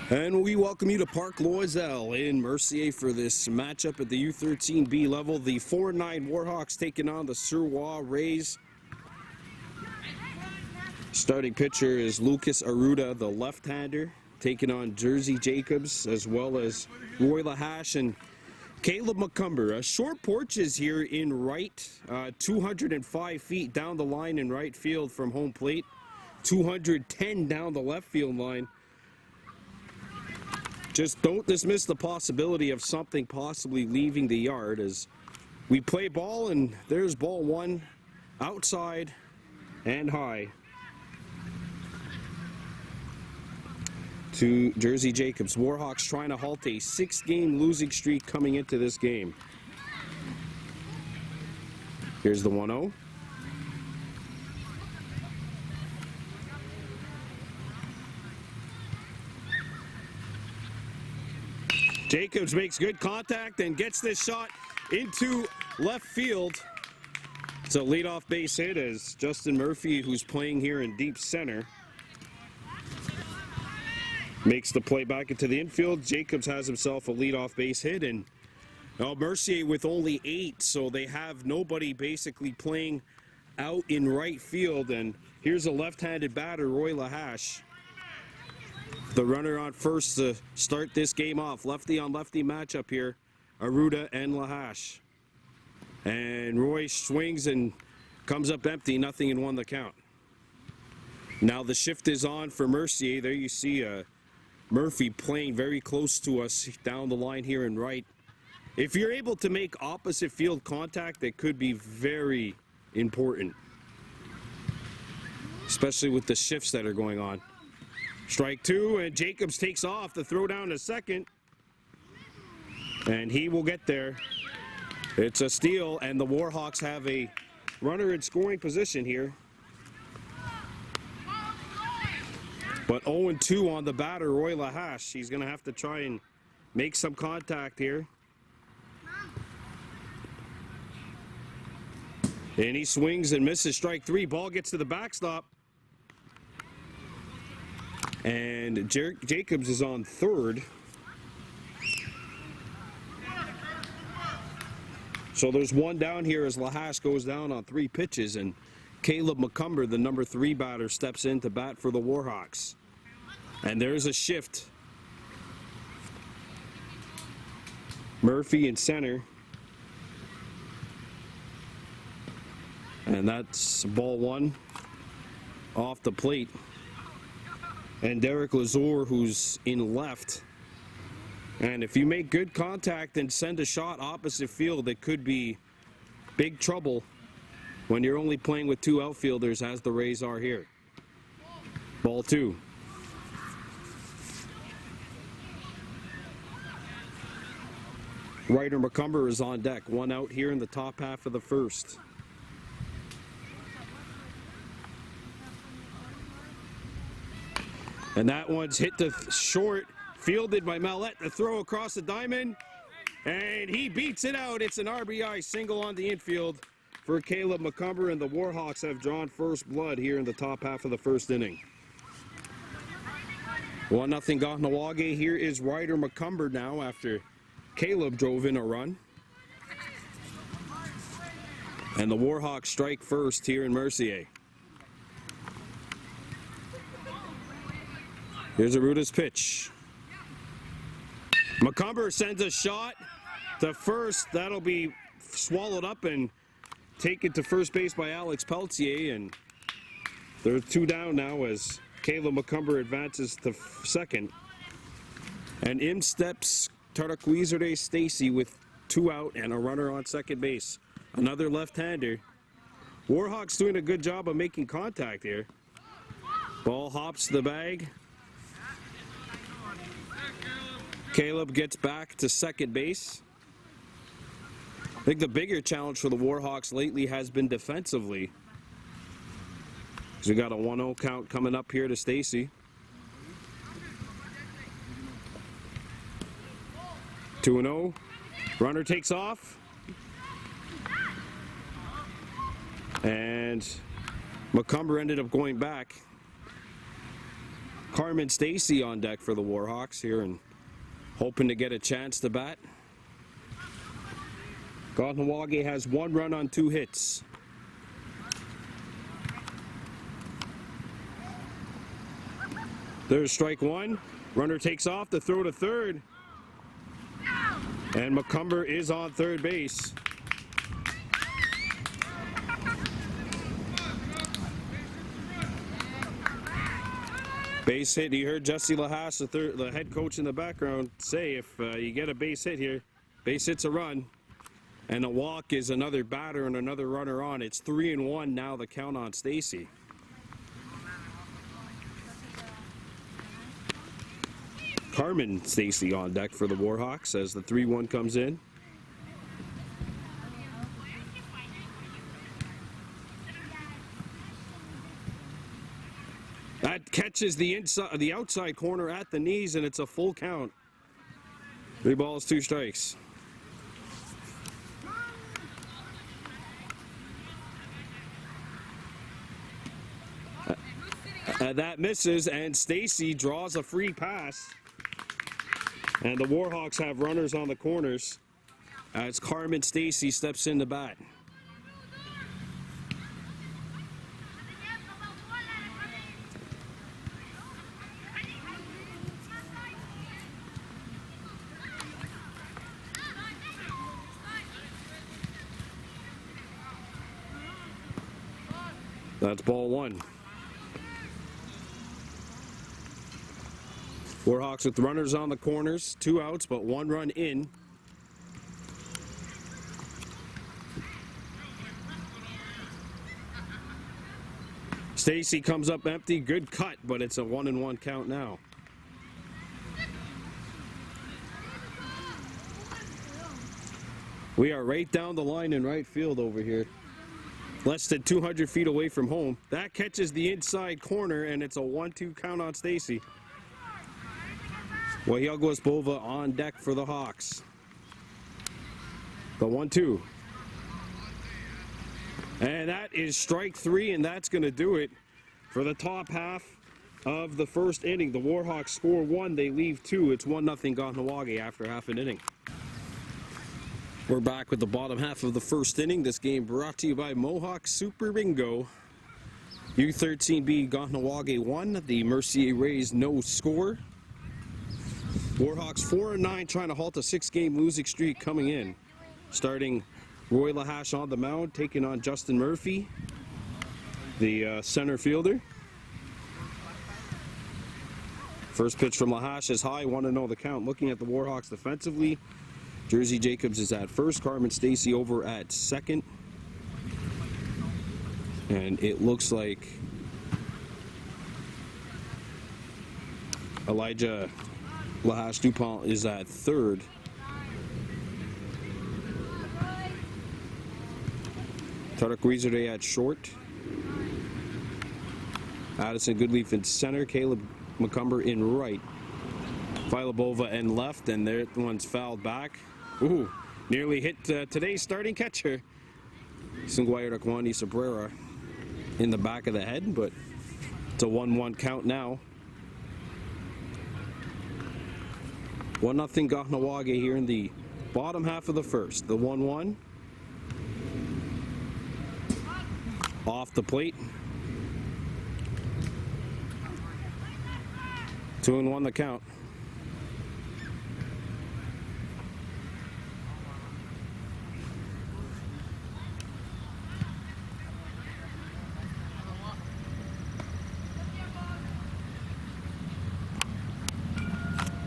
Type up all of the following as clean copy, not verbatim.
And we welcome you to Park Loisel in Mercier for this matchup at the U-13 B level. The 4-9 Warhawks taking on the Surwa Rays. Starting pitcher is Lucas Arruda, the left-hander, taking on Jersey Jacobs, as well as Roy Lahash and Caleb McCumber. Short porches here in right, 205 feet down the line in right field from home plate, 210 down the left field line. Just don't dismiss the possibility of something possibly leaving the yard as we play ball, and there's ball one, outside and high to Jersey Jacobs. Warhawks trying to halt a 6-game losing streak coming into this game. Here's the 1-0. Jacobs makes good contact and gets this shot into left field. It's a leadoff base hit as Justin Murphy, who's playing here in deep center, makes the play back into the infield. Jacobs has himself a leadoff base hit, and Mercier with only 8, so they have nobody basically playing out in right field. And here's a left-handed batter, Roy Lahash, the runner on first to start this game off. Lefty on lefty matchup here, Arruda and Lahash. And Roy swings and comes up empty, 0-1 the count. Now the shift is on for Mercier. There you see Murphy playing very close to us down the line here in right. If you're able to make opposite field contact, that could be very important, especially with the shifts that are going on. Strike two, and Jacobs takes off. The throw down to second, and he will get there. It's a steal, and the Warhawks have a runner in scoring position here. But 0-2 on the batter, Roy Lahash. He's going to have to try and make some contact here. And he swings and misses. Strike three. Ball gets to the backstop. And Jacobs is on third. So there's one down here as Lahash goes down on 3 pitches, and Caleb McCumber, the number 3 batter, steps in to bat for the Warhawks. And there's a shift. Murphy in center. And that's ball one off the plate. And Derek Lazor, who's in left. And if you make good contact and send a shot opposite field, it could be big trouble when you're only playing with 2 outfielders, as the Rays are here. Ball 2. Ryder McCumber is on deck. 1 out here in the top half of the first. And that one's hit to short, fielded by Mallette. The throw across the diamond, and he beats it out. It's an RBI single on the infield for Caleb McCumber, and the Warhawks have drawn first blood here in the top half of the first inning. 1-0 Kahnawake. Here is Ryder McCumber now after Caleb drove in a run. And the Warhawks strike first here in Mercier. Here's Arruda's pitch. McCumber sends a shot to first. That'll be swallowed up and taken to first base by Alex Peltier. And there are 2 down now as Caleb McCumber advances to second. And in steps Tartaquizere Stacy with 2 out and a runner on second base. Another left-hander. Warhawks doing a good job of making contact here. Ball hops the bag. Caleb gets back to second base. I think the bigger challenge for the Warhawks lately has been defensively. So we got a 1-0 count coming up here to Stacy. 2-0. Runner takes off. And McCumber ended up going back. Carmen Stacy on deck for the Warhawks here and hoping to get a chance to bat. Kahnawake has 1 run on 2 hits. There's strike 1. Runner takes off to throw to third. And McCumber is on third base. Base hit. You heard Jesse Lahash, the head coach in the background, say if you get a base hit here, base hit's a run. And a walk is another batter and another runner on. It's 3-1 now, the count on Stacy. Carmen Stacy on deck for the Warhawks as the 3-1 comes in. That catches the outside corner at the knees, and it's a full count. 3 balls, 2 strikes. That misses, and Stacy draws a free pass. And the Warhawks have runners on the corners as Carmen Stacy steps in to bat. That's ball 1. Warhawks with runners on the corners, 2 outs, but 1 run in. Stacy comes up empty, good cut, but it's a 1-1 count now. We are right down the line in right field over here. Less than 200 feet away from home. That catches the inside corner, and it's a 1-2 count on Stacy. Warhawks Bova on deck for the Hawks. The 1-2. And that is strike 3, and that's going to do it for the top half of the first inning. The Warhawks score 1, they leave 2. It's 1-0 Kahnawake after half an inning. We're back with the bottom half of the first inning. This game brought to you by Mohawk Super Bingo. U-13B Kahnawake 1, the Mercier Rays no score. Warhawks 4-9 trying to halt a 6-game losing streak coming in. Starting Roy Lahash on the mound, taking on Justin Murphy, the center fielder. First pitch from Lahash is high, 1-0 the count. Looking at the Warhawks defensively, Jersey Jacobs is at first, Carmen Stacy over at second. And it looks like Elijah Lahash Dupont is at third. Tarek Weezer at short. Addison Goodleaf in center. Caleb McCumber in right. Filabova in left, and there one's fouled back. Ooh, nearly hit today's starting catcher. Singwaya Rakwani Sabrera in the back of the head, but it's a 1-1 count now. 1-0 Kahnawake here in the bottom half of the first. The 1-1. Off the plate. 2-1 the count.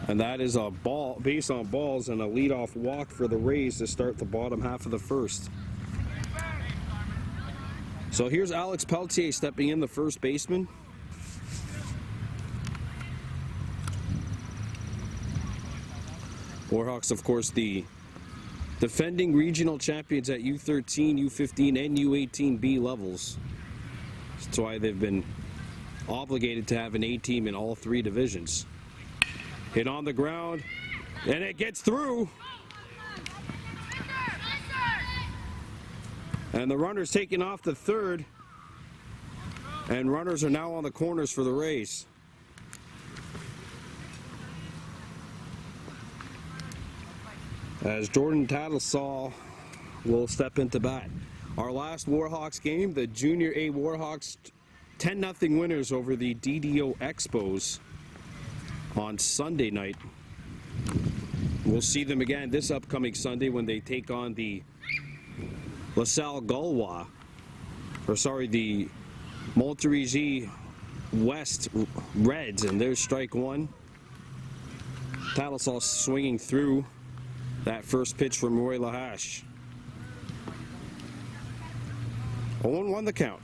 And that is a ball, base on balls, and a leadoff walk for the Rays to start the bottom half of the first. So here's Alex Peltier stepping in, the first baseman. Warhawks, of course, the defending regional champions at U13, U15, and U18B levels. That's why they've been obligated to have an A team in all 3 divisions. Hit on the ground, and it gets through. And the runner's taking off to third. And runners are now on the corners for the Rays. as Jordan Tattlesall will step into bat. Our last Warhawks game, the Junior A Warhawks 10-0 winners over the DDO Expos on Sunday night. We'll see them again this upcoming Sunday when they take on the LaSalle Gaulois, or sorry, the Montérégie West Reds, and there's strike one. Tattlesall swinging through that first pitch from Roy Lahache. 0-1 the count.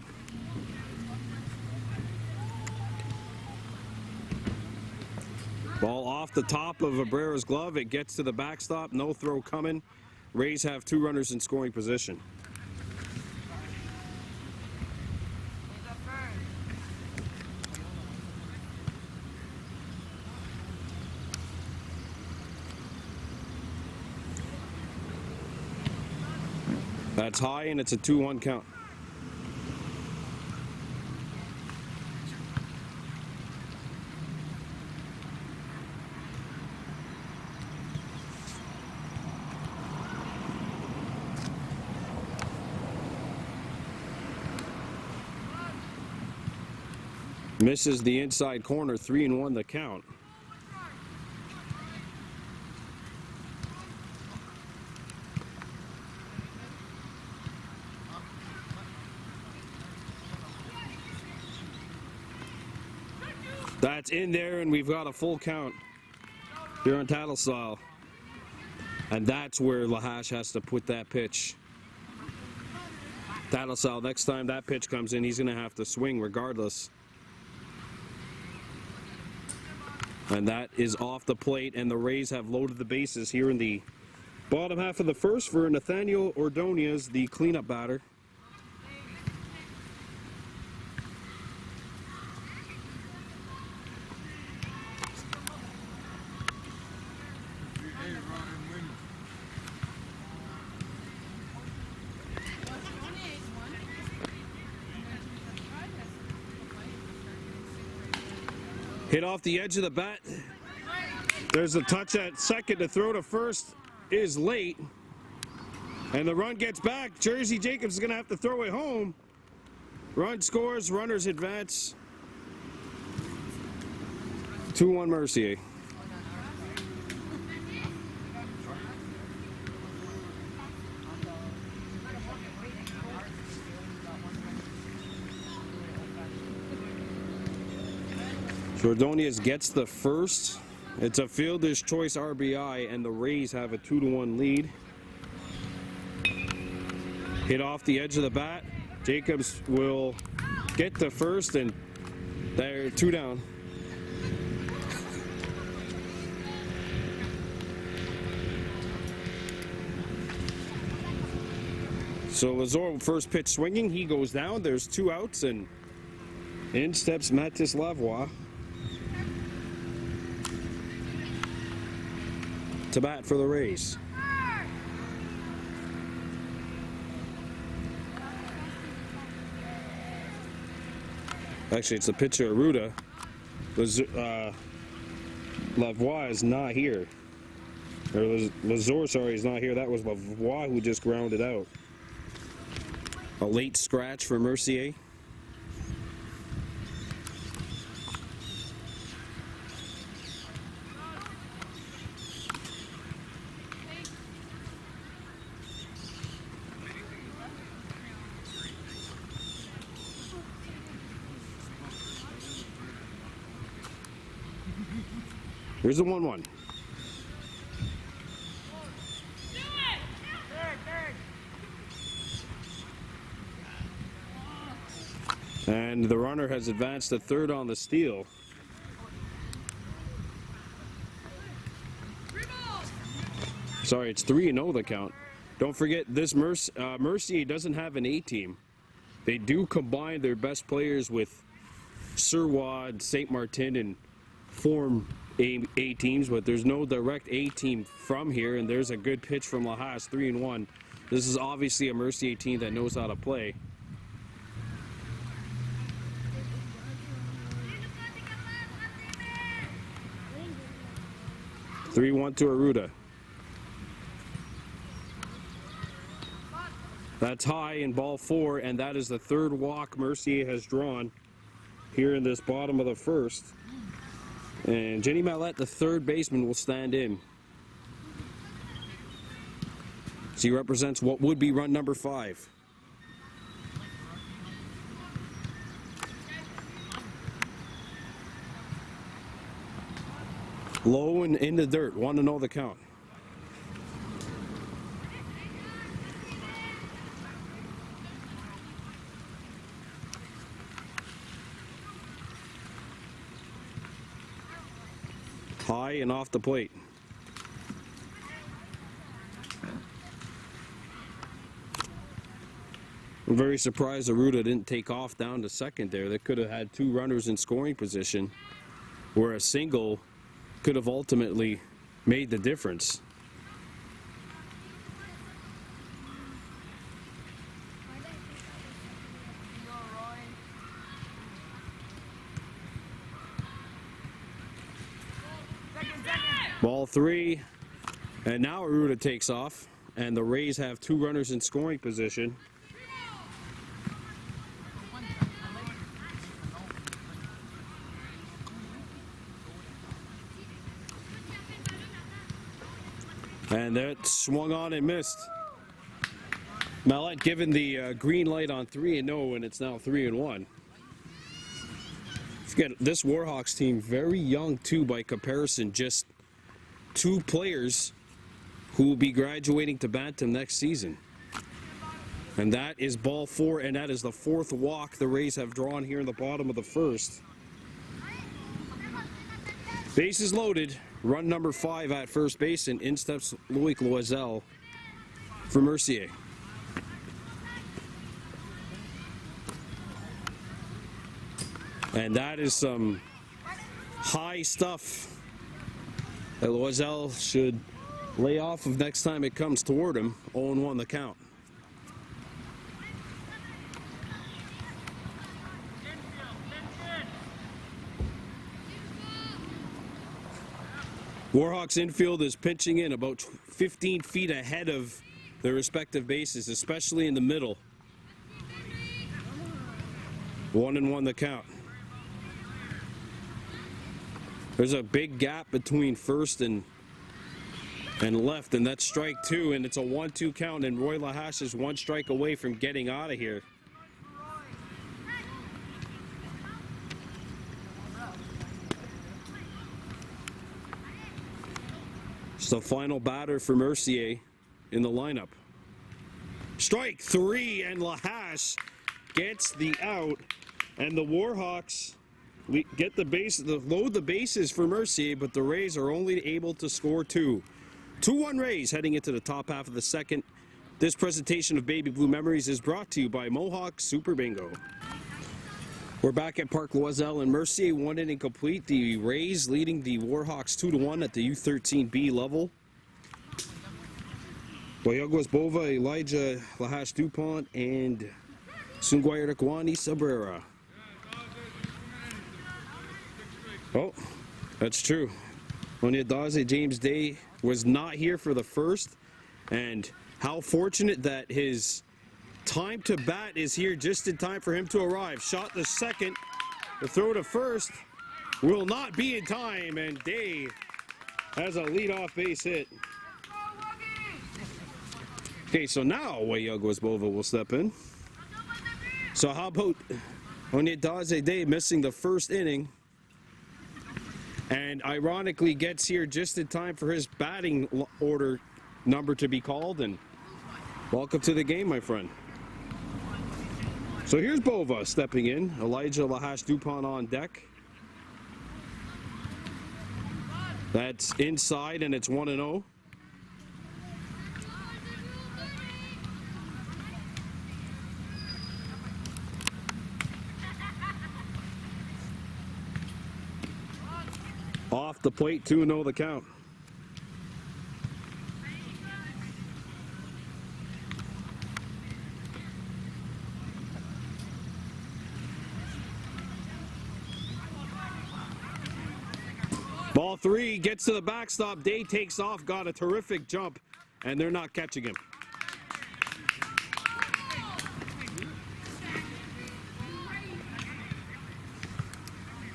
Ball off the top of Abrera's glove. It gets to the backstop. No throw coming. Rays have 2 runners in scoring position. That's high, and it's a 2-1 count. Misses the inside corner, 3-1 the count. That's in there, and we've got a full count here on Tattlesall. And that's where Lahache has to put that pitch. Tattlesall, next time that pitch comes in, he's going to have to swing regardless. And that is off the plate, and the Rays have loaded the bases here in the bottom half of the first for Nathaniel Ordonez, the cleanup batter. Hit off the edge of the bat. There's a touch at second. To throw to first is late. And the run gets back. Jersey Jacobs is going to have to throw it home. Run scores, runners advance. 2-1 Mercier. Ordonez gets the first. It's a fielder's choice RBI, and the Rays have a 2-1 lead. Hit off the edge of the bat. Jacobs will get the first, and they're 2 down. So Lazor, first pitch swinging, he goes down. There's 2 outs, and in steps Mathis Lavoie to bat for the Rays. Actually, it's the pitcher Arruda. Lavoie is not here. Or Lazor, sorry, is not here. That was Lavoie who just grounded out. A late scratch for Mercier. Here's the 1-1. And the runner has advanced to third on the steal. Sorry, it's 3-0 the count. Don't forget, this Mercier doesn't have an A-team. They do combine their best players with Sirwad, St. Martin, and form A teams, but there's no direct A team from here, and there's a good pitch from Lahache, 3-1. This is obviously a Mercier team that knows how to play. (3-1) to Arruda. That's high in ball 4, and that is the third walk Mercier has drawn here in this bottom of the first. And Jenny Mallette, the third baseman, will stand in. She represents what would be run number 5. Low and in the dirt, 1-0 the count. High and off the plate. I'm very surprised Aruda didn't take off down to second there. They could have had 2 runners in scoring position, where a single could have ultimately made the difference. Ball 3, and now Aruda takes off, and the Rays have 2 runners in scoring position. And that swung on and missed. Mallette given the green light on 3-0, and it's now 3-1. Forget this Warhawks team, very young too by comparison, just 2 players who will be graduating to Bantam next season. And that is ball 4, and that is the 4th walk the Rays have drawn here in the bottom of the first. Bases loaded, run number 5 at first base, and in steps Loic Loisel for Mercier. And that is some high stuff that Loisel should lay off of next time it comes toward him. 0-1 the count. Warhawks infield is pitching in about 15 feet ahead of their respective bases, especially in the middle. 1-1 the count. There's a big gap between first and left, and that's strike 2, and it's a 1-2 count, and Roy Lahash is 1 strike away from getting out of here. It's the final batter for Mercier in the lineup. Strike 3, and Lahash gets the out, and the Warhawks get the base, load the bases for Mercier, but the Rays are only able to score 2. 2-1 Rays heading into the top half of the second. This presentation of Baby Blue Memories is brought to you by Mohawk Super Bingo. We're back at Park Loisel, and Mercier 1 inning complete. The Rays leading the Warhawks 2-1 at the U-13B level. Boyagwas Bova, Elijah Lahash Dupont, and Sunguayar Kwani Sabrera. Oh, that's true. Onyadaze James Day was not here for the first, and how fortunate that his time to bat is here just in time for him to arrive. Shot the second, the throw to first will not be in time, and Day has a leadoff base hit. Okay, so now Wayugwas Bova will step in. So how about Onyadaze Day missing the first inning, and ironically gets here just in time for his batting order number to be called, and welcome to the game, my friend. So here's Bova stepping in. Elijah Lahash Dupont on deck. That's inside, and it's 1-0. Off the plate, 2-0 the count. Ball 3 gets to the backstop. Day takes off, got a terrific jump, and they're not catching him.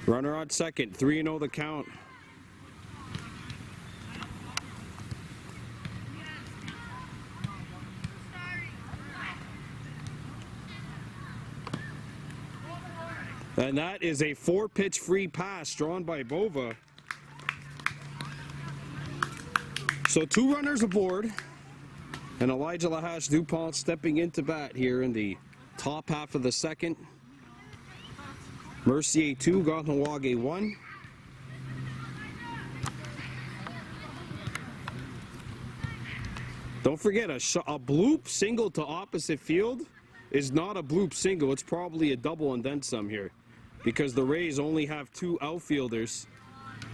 Runner on second, 3-0 the count. And that is a 4-pitch free pass drawn by Bova. So 2 runners aboard. And Elijah Lahash DuPont stepping into bat here in the top half of the second. Mercier 2, Kahnawake 1. Don't forget, a bloop single to opposite field is not a bloop single. It's probably a double and then some here, because the Rays only have 2 outfielders.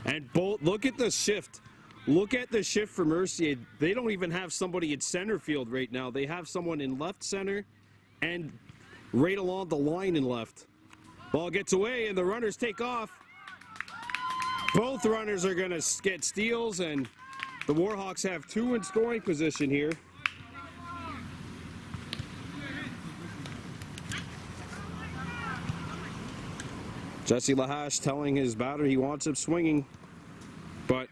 And both, look at the shift. Look at the shift for Mercier. They don't even have somebody in center field right now. They have someone in left center and right along the line in left. Ball gets away and the runners take off. Both runners are going to get steals, and the Warhawks have 2 in scoring position here. Jesse Lahash telling his batter he wants him swinging, but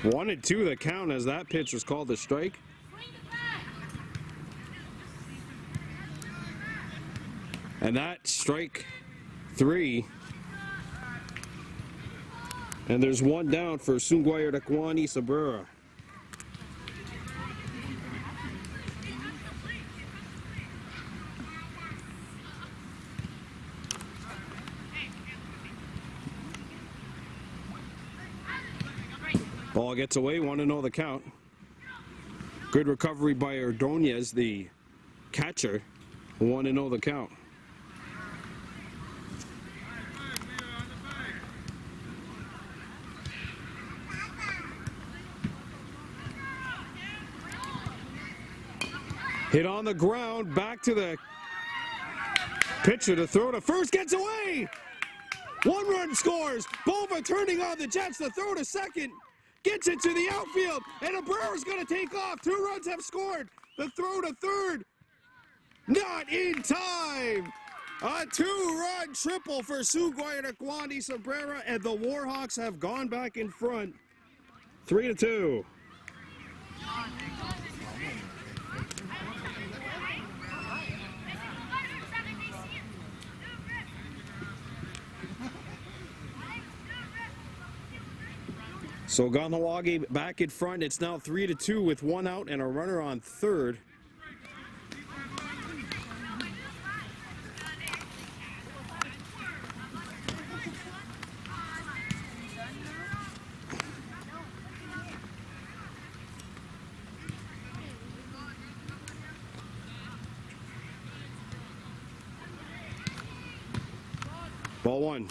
1-2 the count as that pitch was called a strike. And that strike 3. And there's 1 down for Kahnawake Sabrera. Ball gets away, 1-0 the count. Good recovery by Ordonez, the catcher. 1-0 the count. Hit on the ground, back to the pitcher to throw to first, gets away! 1 run scores! Bova turning on the Jets, the throw to second. Gets it to the outfield, and Abreu's going to take off. 2 runs have scored. The throw to third, not in time. A 2-run triple for Kahnawake Sabrera, and the Warhawks have gone back in front, 3-2. So Kahnawake back in front. It's now 3-2 with 1 out and a runner on third. Ball 1.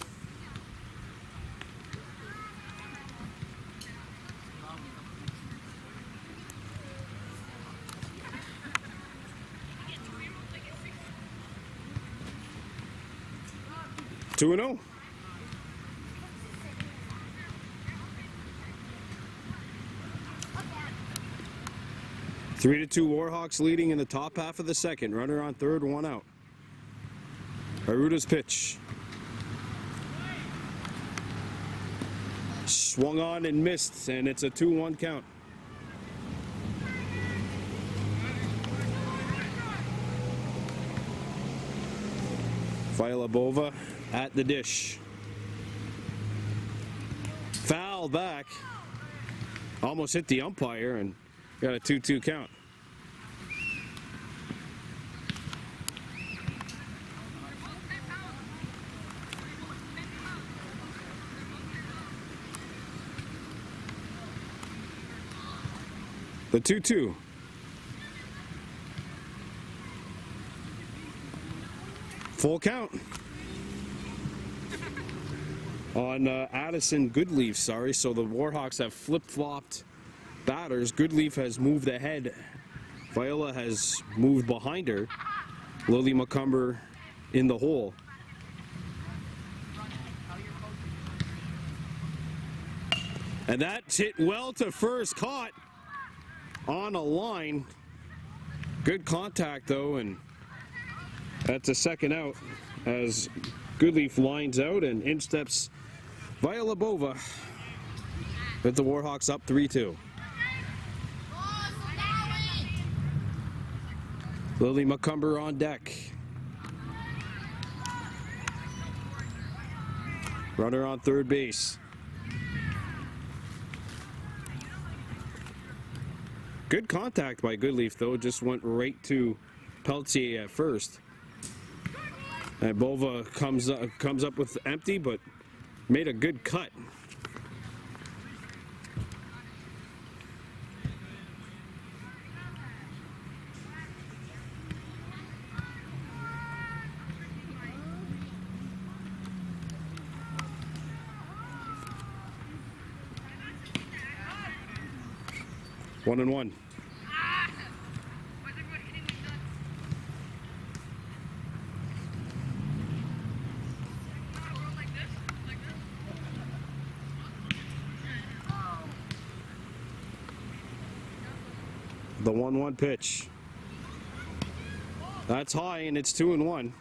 Two and 0. Three to 2 Warhawks leading in the top half of the second. Runner on third, 1 out. Aruta's pitch. Swung on and missed, and it's a 2-1 count. Bova at the dish. Foul back. Almost hit the umpire and got a 2-2 count. The 2-2. Full count on Addison Goodleaf, sorry. So the Warhawks have flip-flopped batters. Goodleaf has moved ahead. Viola has moved behind her. Lily McCumber in the hole. And that's hit well to first, caught on a line. Good contact though, and that's a second out as Goodleaf lines out and in steps Villalobova with the Warhawks up 3-2. Lily McCumber on deck. Runner on third base. Good contact by Goodleaf though, just went right to Peltier at first. And Bova comes up with empty, but made a good cut. One and one. The 1-1 pitch. That's high and it's 2-1.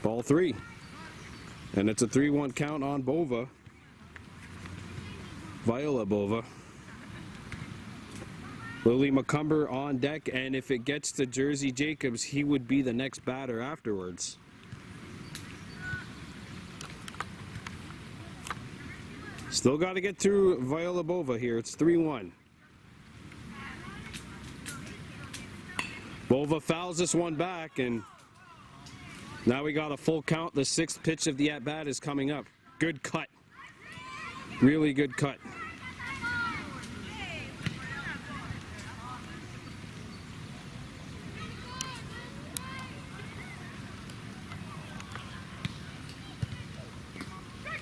Ball three. And it's a 3-1 count on Bova. Villalobova. Lily McCumber on deck, and if it gets to Jersey Jacobs, he would be the next batter afterwards. Still got to get through Villalobova here. It's 3-1. Bova fouls this one back, and now we got a full count. The sixth pitch of the at-bat is coming up. Good cut. Really good cut.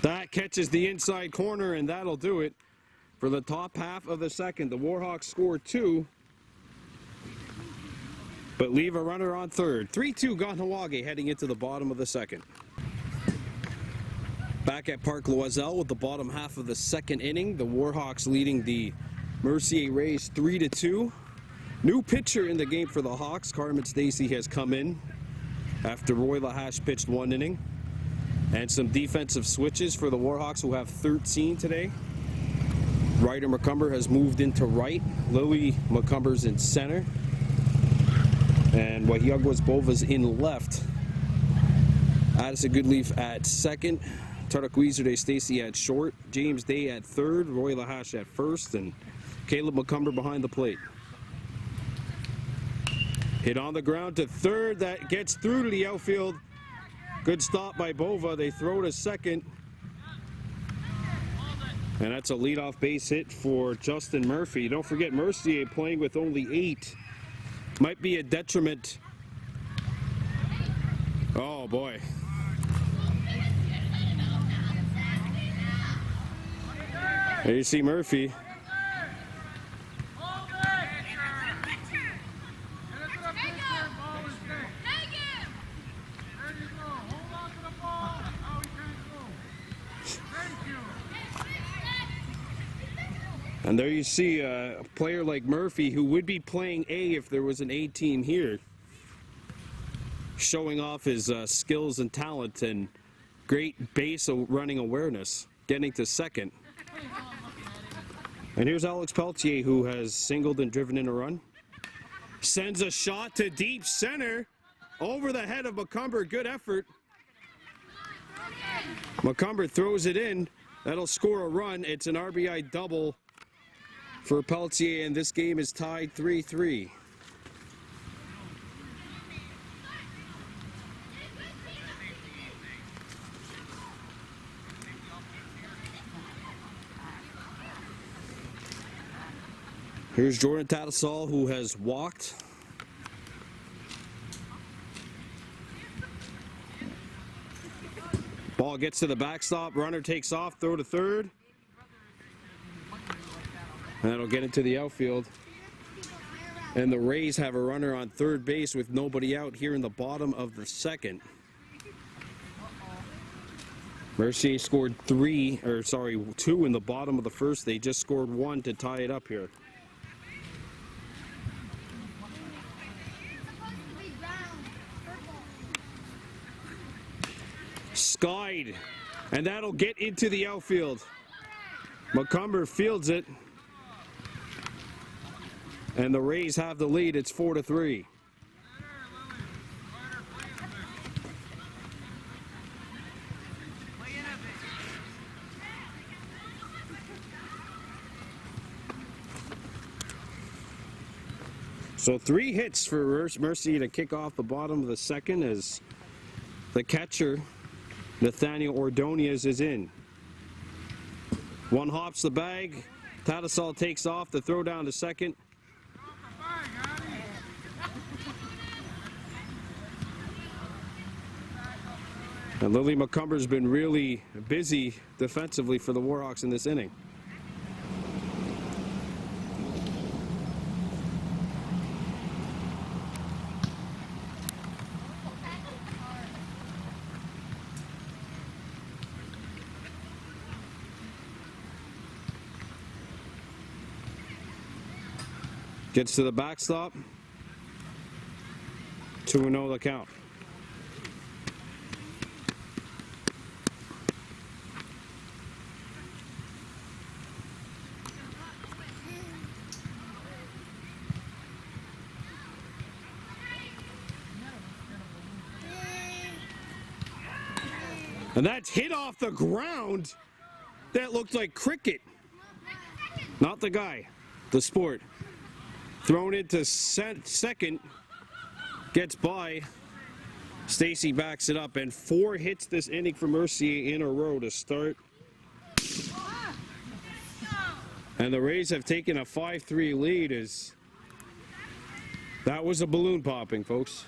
That catches the inside corner, and that'll do it for the top half of the second. The Warhawks score 2, but leave a runner on third. 3-2 Kahnawake heading into the bottom of the second. Back at Park Loiselle with the bottom half of the second inning. The Warhawks leading the Mercier Rays 3-2. New pitcher in the game for the Hawks. Carmen Stacy has come in after Roy Lahash pitched 1 inning. And some defensive switches for the Warhawks, who have 13 today. Ryder McCumber has moved into right. Lily McCumber's in center. And Wahiagwas Bova's in left. Addison Goodleaf at second. Tartaquizer de Stacy at short. James Day at third. Roy Lahash at first. And Caleb McCumber behind the plate. Hit on the ground to third. That gets through to the outfield. Good stop by Bova. They throw to second. And that's a leadoff base hit for Justin Murphy. Don't forget, Mercier playing with only 8. Might be a detriment. Oh, boy. There you see Murphy. And there you see a player like Murphy, who would be playing A if there was an A team here, showing off his skills and talent and great base running awareness, getting to second. And here's Alex Peltier, who has singled and driven in a run. Sends a shot to deep center over the head of McCumber. Good effort. McCumber throws it in. That'll score a run. It's an RBI double for Peltier, and this game is tied 3-3. Here's Jordan Tattersall, who has walked. Ball gets to the backstop. Runner takes off, throw to third. And that'll get into the outfield. And the Rays have a runner on third base with nobody out here in the bottom of the second. Mercier scored 2 in the bottom of the first. They just scored 1 to tie it up here. Skied, and that'll get into the outfield. McCumber fields it, and the Rays have the lead. It's 4-3. So 3 hits for Mercier to kick off the bottom of the second as the catcher, Nathaniel Ordonez, is in. 1 hops the bag. Tatasol takes off. The throw down to second. And Lily McCumber's been really busy defensively for the Warhawks in this inning. Gets to the backstop. 2-0 the count. And that's hit off the ground. That looked like cricket. Not the guy, the sport. Thrown into second, gets by. Stacy backs it up, and 4 hits this inning for Mercier in a row to start. And the Rays have taken a 5-3 lead. That was a balloon popping, folks.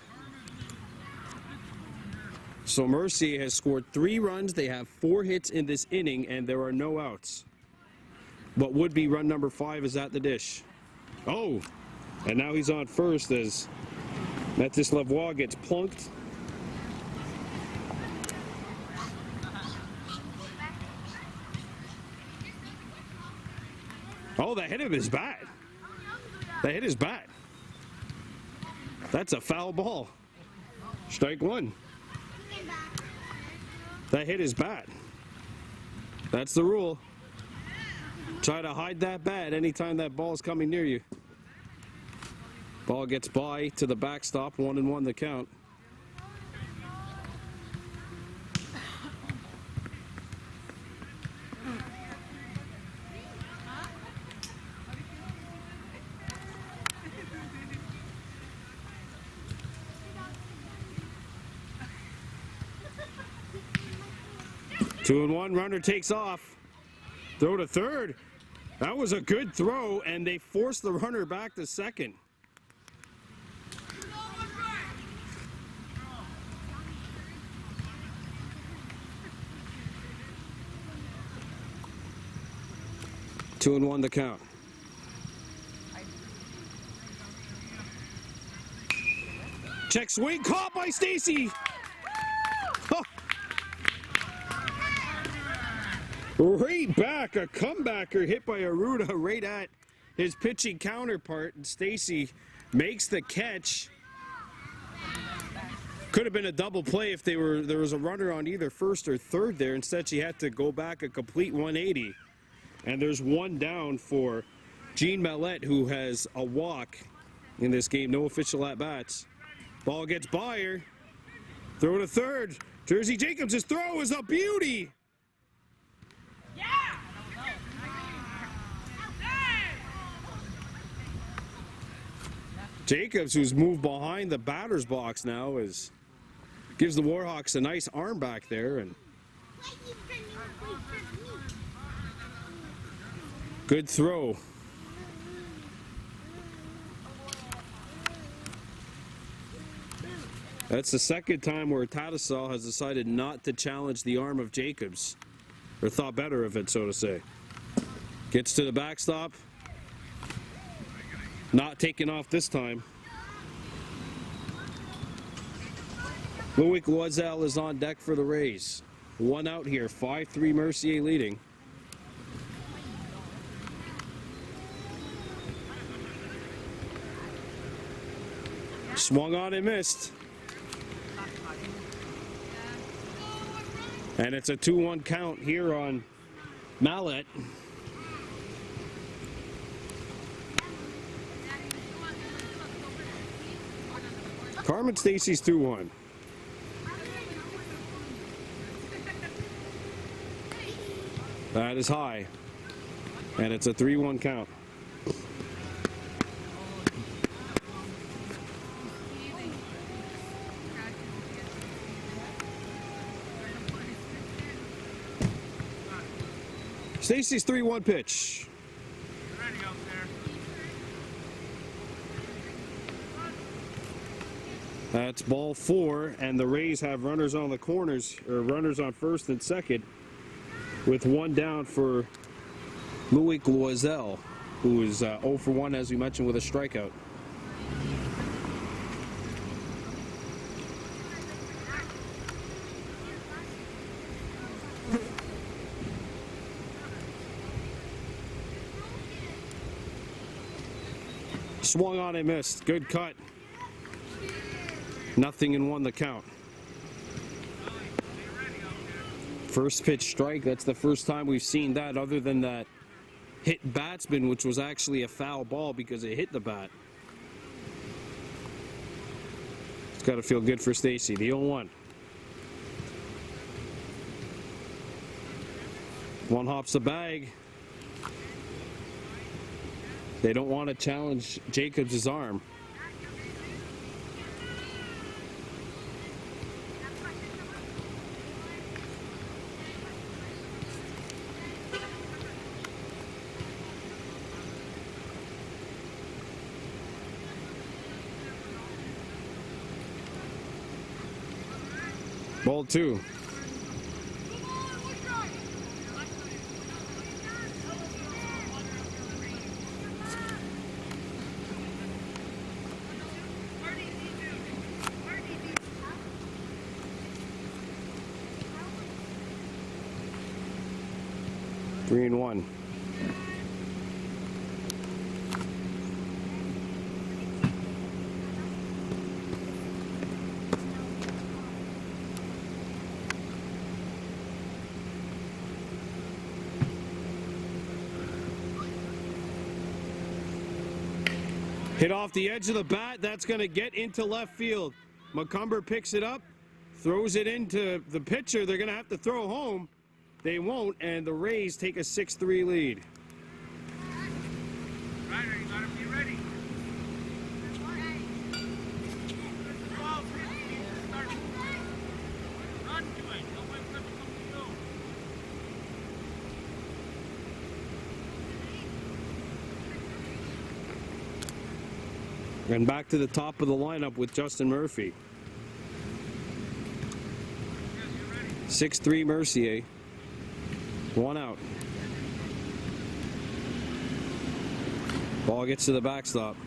So Mercier has scored 3 runs. They have 4 hits in this inning, and there are no outs. What would be run number 5 is at the dish. Oh! And now he's on first as Metis Lavoie gets plunked. Oh, that hit him his bat. That hit his bat. That's a foul ball. Strike 1. That hit his bat. That's the rule. Try to hide that bat anytime that ball is coming near you. Ball gets by to the backstop, 1-1 the count. Two and one, runner takes off. Throw to third. That was a good throw, and they forced the runner back to second. Two and one the count. Check swing, caught by Stacy. Oh. Right back, a comebacker hit by Aruda right at his pitching counterpart, and Stacy makes the catch. Could have been a double play if there was a runner on either first or third there. Instead, she had to go back a complete 180. And there's one down for Jean Mallette, who has a walk in this game. No official at-bats. Ball gets by her. Throw to third. Jersey Jacobs' throw is a beauty. Jacobs, who's moved behind the batter's box now, gives the Warhawks a nice arm back there. And good throw. That's the second time where Tatasol has decided not to challenge the arm of Jacobs, or thought better of it, so to say. Gets to the backstop. Not taking off this time. Louis Loisel is on deck for the Rays. One out here, 5-3 Mercier leading. Swung on and missed. And it's a 2-1 count here on Mallet. Carmen Stacy's 2-1. That is high. And it's a 3-1 count. Stacy's 3-1 pitch. That's ball 4, and the Rays have runners on the corners, or runners on first and second, with one down for Louis Loisel, who is 0 for 1, as we mentioned, with a strikeout. Swung on and missed. Good cut. 0-1 the count. First pitch strike. That's the first time we've seen that, other than that hit batsman, which was actually a foul ball because it hit the bat. It's got to feel good for Stacy. The 0-1. One hops the bag. They don't want to challenge Jacobs' arm. Ball 2. Three and 1. Hit off the edge of the bat. That's going to get into left field. McCumber picks it up, throws it into the pitcher. They're going to have to throw home. They won't, and the Rays take a 6-3 lead. Ryder, you gotta be ready. Run to it. Don't wait for it to come to you. And back to the top of the lineup with Justin Murphy. 6-3 Mercier. One out. Ball gets to the backstop.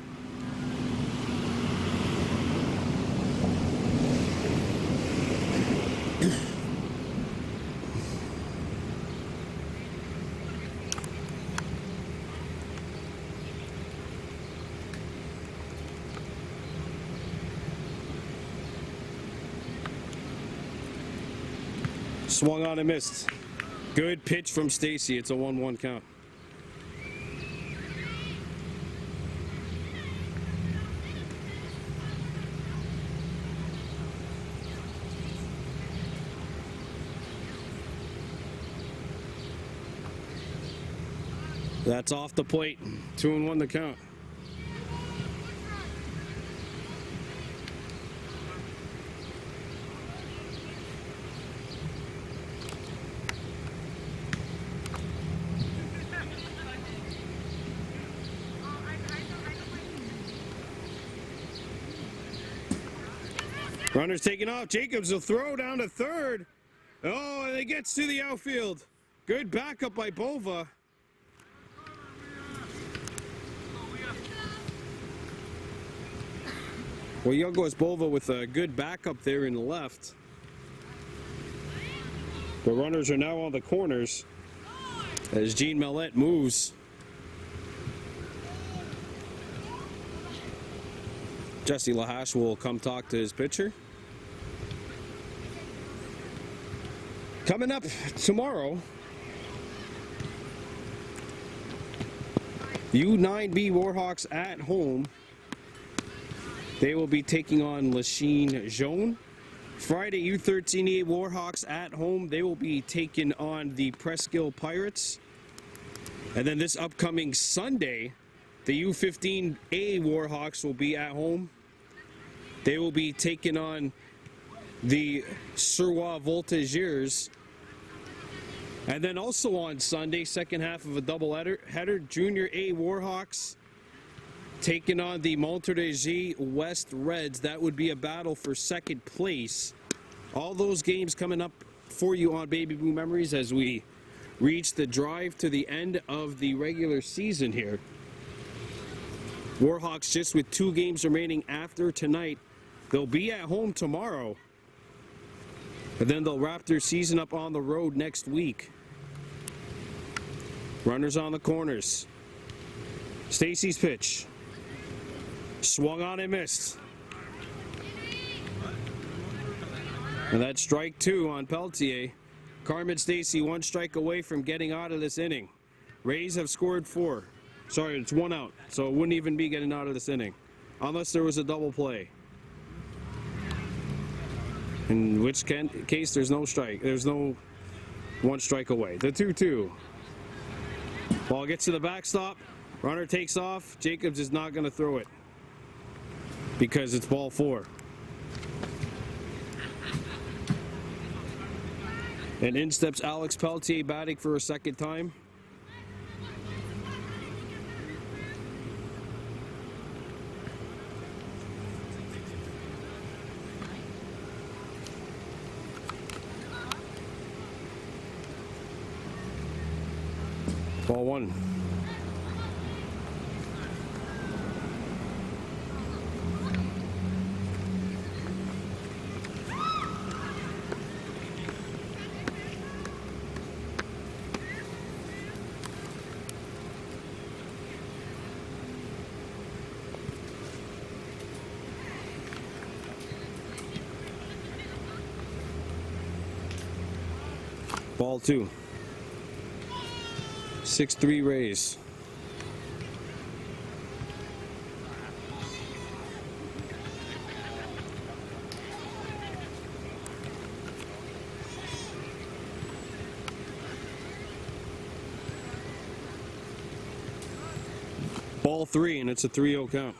Swung on and missed. Good pitch from Stacy. It's a 1-1 count. That's off the plate. 2-1 the count. Runner's taking off. Jacobs will throw down to third. Oh, and it gets to the outfield. Good backup by Bova. Well, Yugos Bova with a good backup there in the left. The runners are now on the corners as Gene Mellette moves. Jesse Lahash will come talk to his pitcher. Coming up tomorrow, U9B Warhawks at home. They will be taking on Lachine Jaune. Friday, U13A Warhawks at home. They will be taking on the Presqu'île Pirates. And then this upcoming Sunday, the U15A Warhawks will be at home. They will be taking on the Surwa Voltigeurs. And then also on Sunday, second half of a double header, Junior A Warhawks taking on the Montérégie West Reds. That would be a battle for second place. All those games coming up for you on Baby Blue Memories as we reach the drive to the end of the regular season here. Warhawks just with 2 games remaining after tonight. They'll be at home tomorrow. And then they'll wrap their season up on the road next week. Runners on the corners. Stacy's pitch. Swung on and missed. And that's strike 2 on Peltier. Carmen Stacy 1 strike away from getting out of this inning. Rays have scored 4. Sorry, it's 1 out, so it wouldn't even be getting out of this inning. Unless there was a double play. In which case there's no strike. There's no 1 strike away. The 2-2. Ball gets to the backstop. Runner takes off. Jacobs is not going to throw it because it's ball 4. And in steps Alex Peltier batting for a second time. Ball 1. Ball 2. 6-3 Rays. Ball 3, and it's a 3-0 count.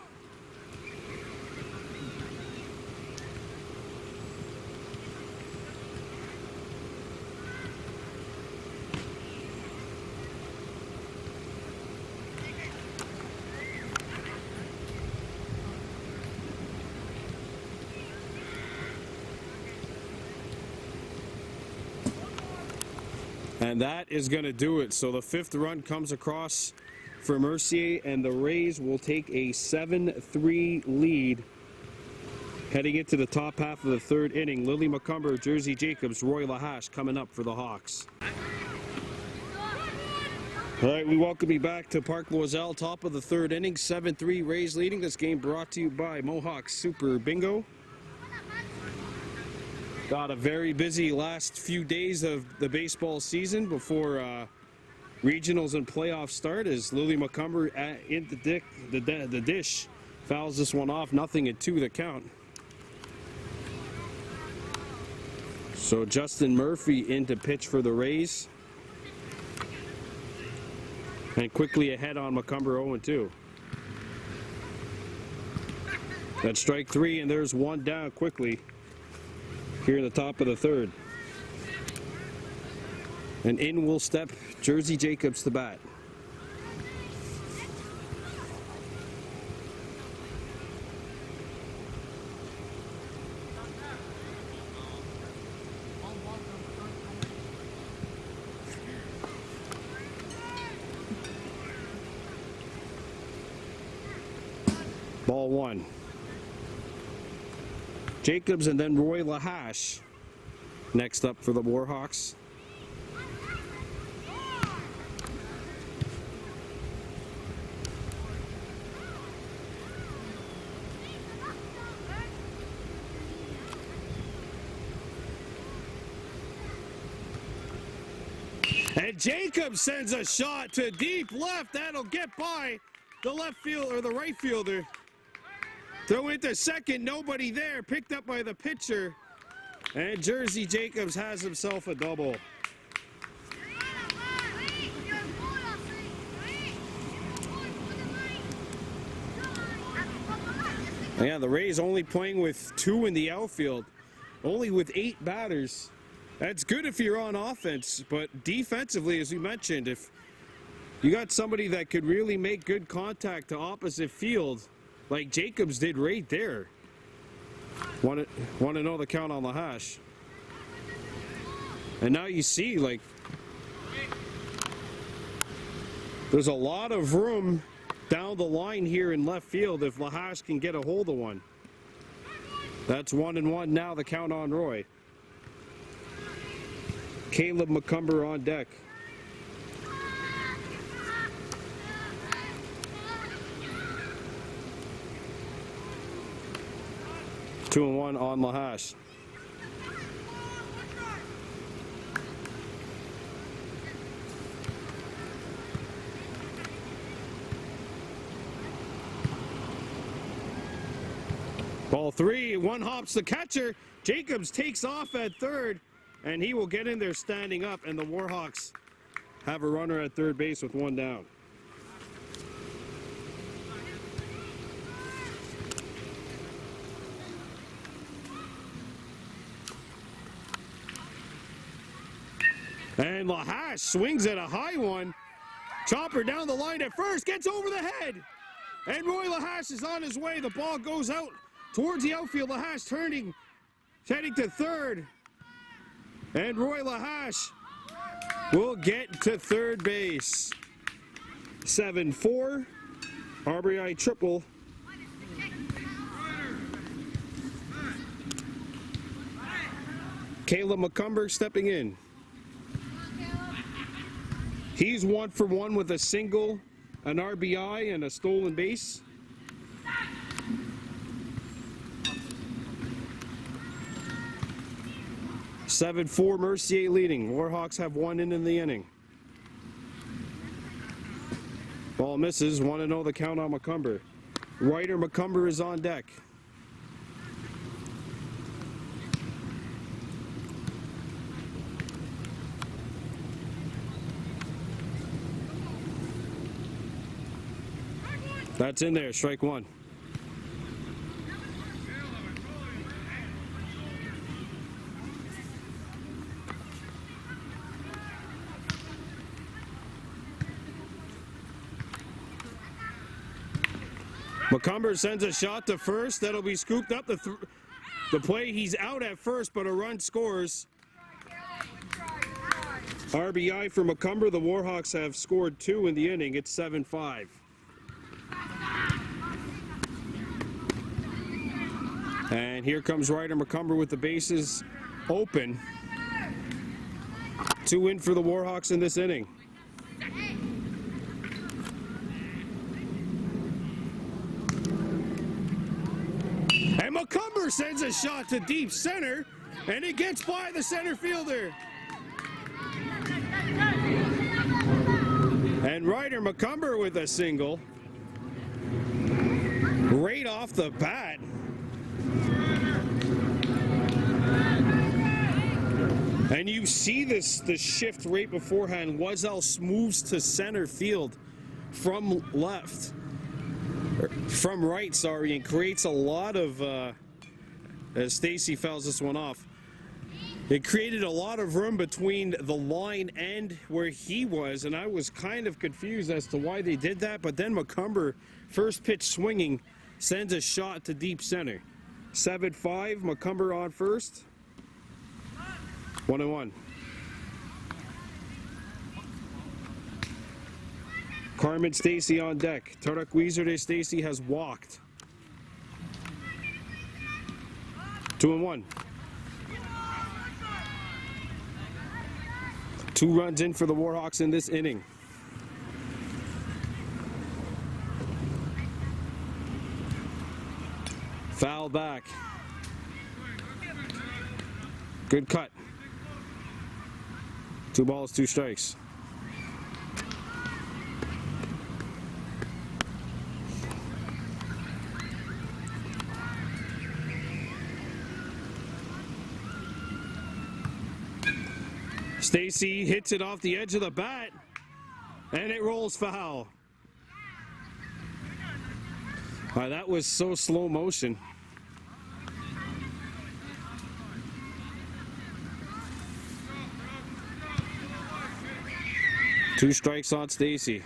And that is going to do it. So the 5th run comes across for Mercier, and the Rays will take a 7-3 lead heading into the top half of the 3rd inning. Lily McCumber, Jersey Jacobs, Roy Lahash coming up for the Hawks. All right, we welcome you back to Park Loiselle, top of the 3rd inning. 7-3 Rays leading. This game brought to you by Mohawk Super Bingo. Got a very busy last few days of the baseball season before regionals and playoffs start as Lily McCumber in the dish fouls this one off. 0-2 the count. So Justin Murphy in to pitch for the Rays. And quickly ahead on McCumber 0-2. That's strike 3, and there's 1 down quickly here in the top of the 3rd. And in will step Jersey Jacobs to bat. Ball 1. Jacobs and then Roy Lahash next up for the Warhawks. And Jacobs sends a shot to deep left. That'll get by the left field or the right fielder. Throw into second, nobody there. Picked up by the pitcher. And Jersey Jacobs has himself a double. Yeah, the Rays only playing with 2 in the outfield. Only with 8 batters. That's good if you're on offense, but defensively, as we mentioned, if you got somebody that could really make good contact to opposite field, like Jacobs did right there. Want to know the count on Lahash. And now you see, like, there's a lot of room down the line here in left field if Lahash can get a hold of one. That's 1-1 now, the count on Roy. Caleb McCumber on deck. Two and one on Lahash. Ball 3, one hops the catcher. Jacobs takes off at third, and he will get in there standing up, and the Warhawks have a runner at third base with 1 down. And Lahash swings at a high one. Chopper down the line at first, gets over the head. And Roy Lahash is on his way. The ball goes out towards the outfield. Lahash heading to third. And Roy Lahash will get to third base. 7-4, RBI triple. Caleb McCumber stepping in. He's 1 for 1 with a single, an RBI, and a stolen base. (7-4) Mercier leading. Warhawks have 1 in the inning. Ball misses. 1-0 the count on McCumber. Ryder McCumber is on deck. That's in there, strike 1. McCumber sends a shot to first. That'll be scooped up. The play, he's out at first, but a run scores. RBI for McCumber. The Warhawks have scored 2 in the inning. It's 7-5. And here comes Ryder McCumber with the bases open. 2 in for the Warhawks in this inning. And McCumber sends a shot to deep center, and it gets by the center fielder. And Ryder McCumber with a single. Right off the bat. And you see the shift right beforehand. Wazell moves to center field from left. From right, sorry, and creates a lot of, as Stacy fouls this one off, it created a lot of room between the line and where he was, and I was kind of confused as to why they did that, but then McCumber, first pitch swinging, sends a shot to deep center. 7-5, McCumber on first. 1-1. Carmen Stacy on deck. Tarak Weezer de Stacy has walked. 2-1. 2 runs in for the Warhawks in this inning. Foul back. Good cut. 2 balls, 2 strikes. Stacy hits it off the edge of the bat, and it rolls foul. That was so slow motion. Two strikes on Stacy.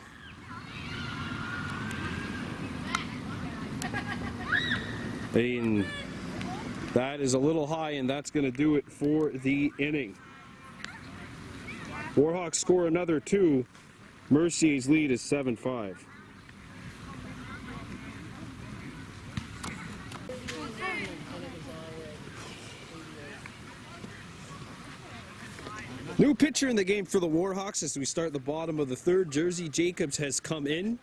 And that is a little high, and that's going to do it for the inning. Warhawks score another 2. Mercier's lead is 7-5. New pitcher in the game for the Warhawks as we start the bottom of the third. Jersey Jacobs has come in.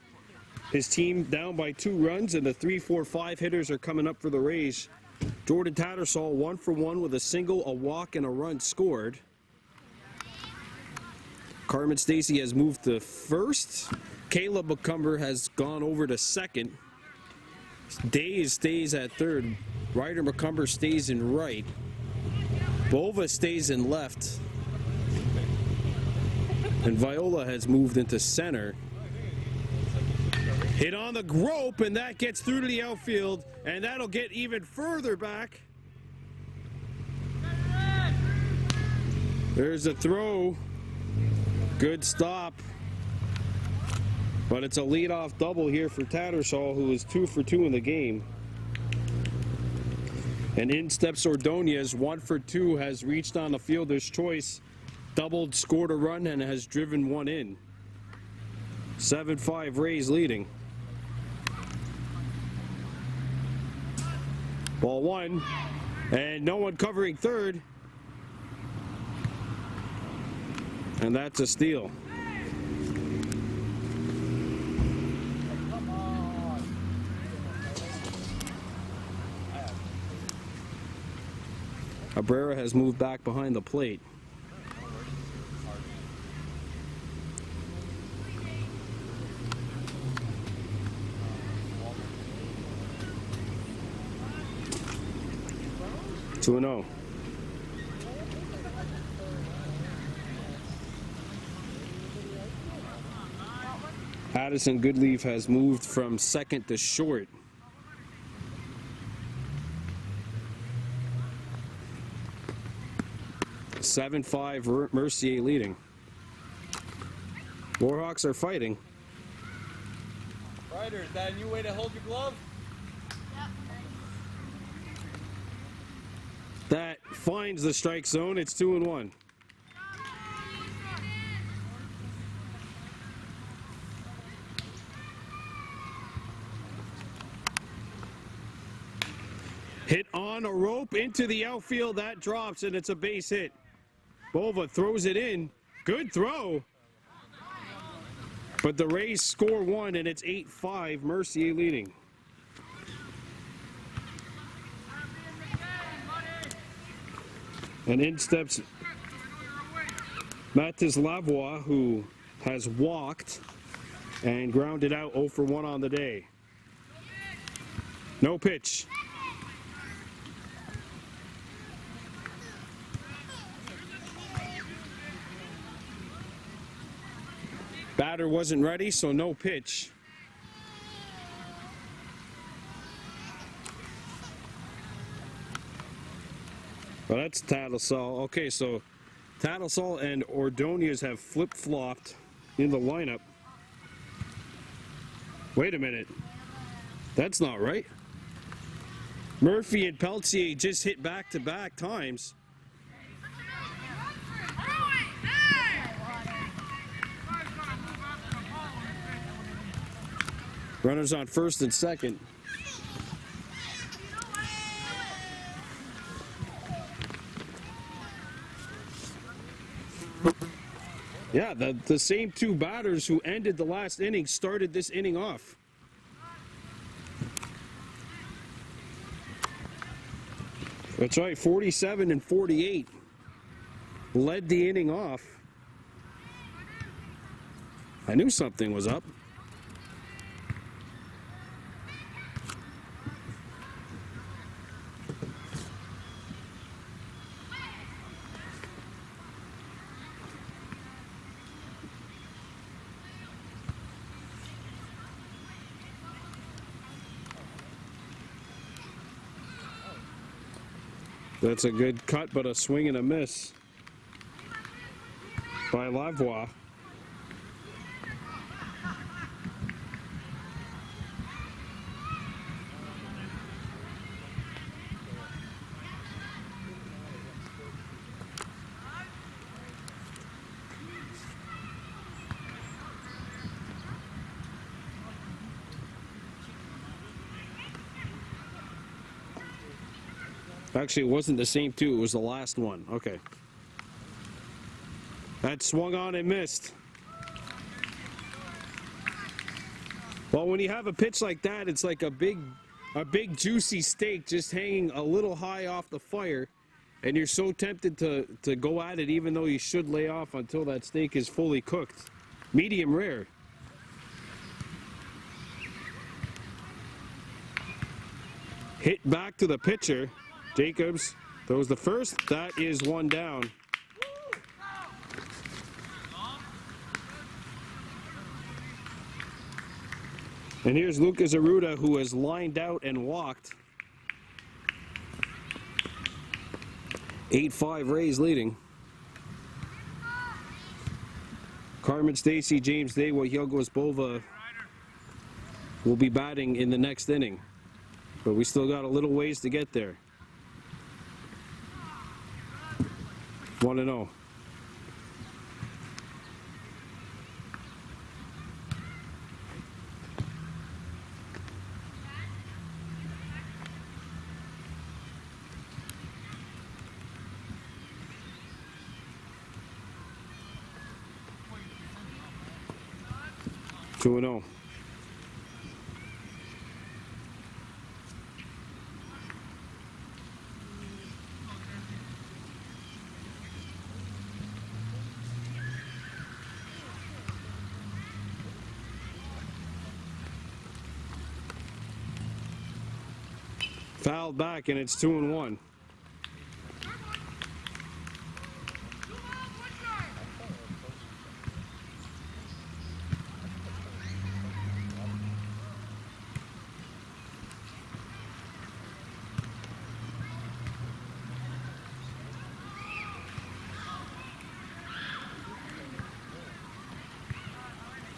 His team down by 2 runs, and the 3-4-5 hitters are coming up for the Rays. Jordan Tattersall 1 for 1 with a single, a walk, and a run scored. Carmen Stacy has moved to first. Caleb McCumber has gone over to second. Days stays at third. Ryder McCumber stays in right. Bova stays in left. And Viola has moved into center. Hit on the rope, and that gets through to the outfield, and that'll get even further back. There's a throw. Good stop. But it's a leadoff double here for Tattersall, who is 2 for 2 in the game. And in steps Ordonez, 1 for 2, has reached on the fielder's choice, doubled, scored a run, and has driven 1 in. 7-5 Rays leading. Ball 1, and no one covering third. And that's a steal. Abrera has moved back behind the plate. Two and 0. Addison Goodleaf has moved from second to short. (7-5) Mercier leading. Warhawks are fighting. Ryder, is that a new way to hold your glove? That finds the strike zone. It's 2-1. Hit on a rope into the outfield. That drops, and it's a base hit. Bova throws it in. Good throw. But the Rays score 1, and it's 8-5. Mercier leading. And in steps Mathis Lavoie, who has walked and grounded out 0 for 1 on the day. No pitch. Batter wasn't ready, so no pitch. Well, that's Tattersall. Okay, so Tattersall and Ordonez have flip-flopped in the lineup. Wait a minute. That's not right. Murphy and Peltier just hit back-to-back times. Runners on first and second. Yeah, the same two batters who ended the last inning started this inning off. That's right, 47 and 48 led the inning off. I knew something was up. That's a good cut, but a swing and a miss by Lavoie. Actually, it wasn't the same two. It was the last one. Okay. That swung on and missed. Well, when you have a pitch like that, it's like a big juicy steak just hanging a little high off the fire, and you're so tempted to go at it, even though you should lay off until that steak is fully cooked. Medium rare. Hit back to the pitcher. Jacobs throws the first. That is one down. And here's Lucas Arruda, who has lined out and walked. 8-5 Rays leading. Carmen Stacy, James Daywa, Yogos Bova will be batting in the next inning. But we still got a little ways to get there. 1-0. Two and 0. Fouled back, and it's 2-1.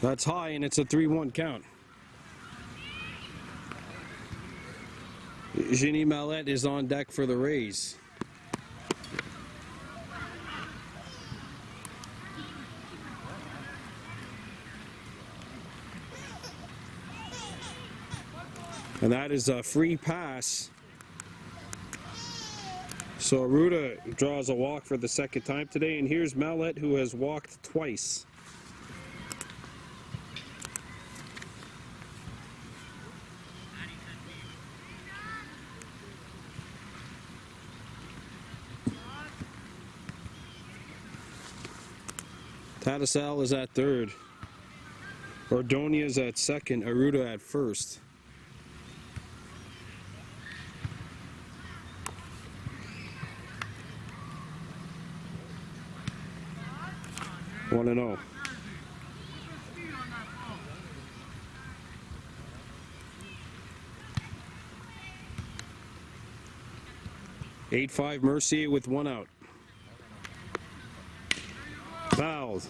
That's high, and it's a 3-1 count. Ginny Mallette is on deck for the Rays. And that is a free pass. So Arruda draws a walk for the second time today, and here's Mallette, who has walked twice. Tadasal is at third. Ordonez at second. Arruda at first. One and 0. Eight-5 Mercier with one out. Fouled.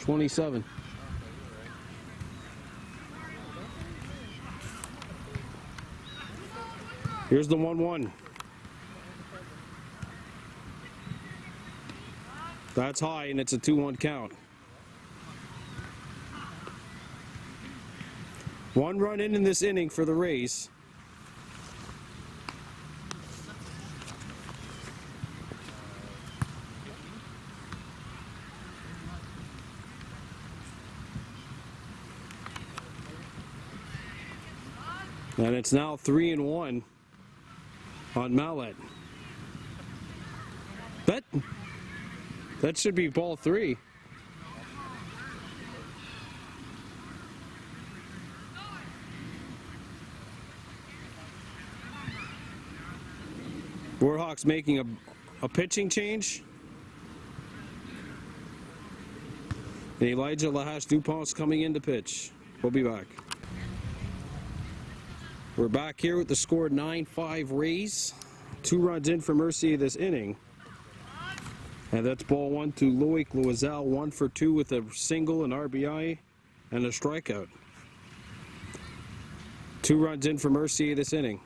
$27. Here's the 1-1. That's high, and it's a 2-1 count. 1 run in this inning for the Rays. And it's now 3-1 on Mallet. That should be ball 3. Warhawks making a pitching change. And Elijah Lahash-Dupont's coming in to pitch. We'll be back. We're back here with the score 9-5 Rays. 2 runs in for Mercier this inning. And that's ball 1 to Loic Loisel, 1 for 2 with a single, an RBI, and a strikeout. 2 runs in for Mercier this inning.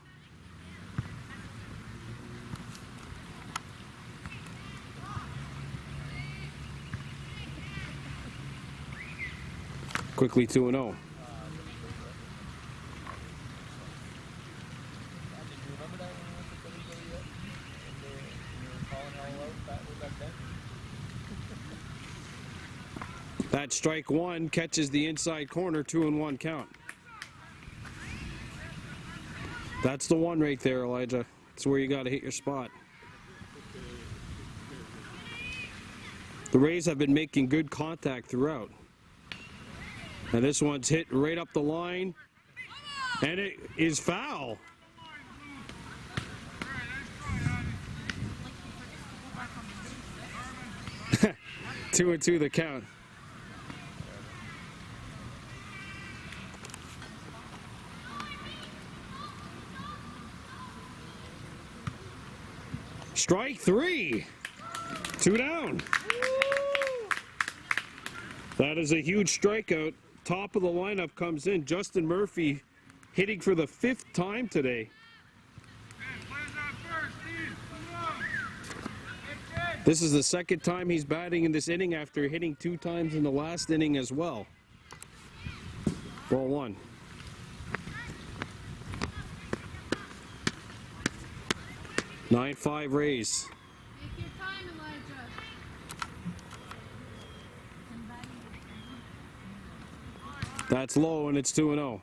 Quickly 2-0. That strike 1 catches the inside corner, 2-1 count. That's the one right there, Elijah. That's where you got to hit your spot. The Rays have been making good contact throughout. And this one's hit right up the line, and it is foul. Two and 2 the count. Strike 3. 2 down. That is a huge strikeout. Top of the lineup comes in. Justin Murphy hitting for the 5th time today. This is the 2nd time he's batting in this inning after hitting 2 times in the last inning as well. Ball 1. Nine 5 Rays. Take your time, Elijah. That's low, and it's 2-0.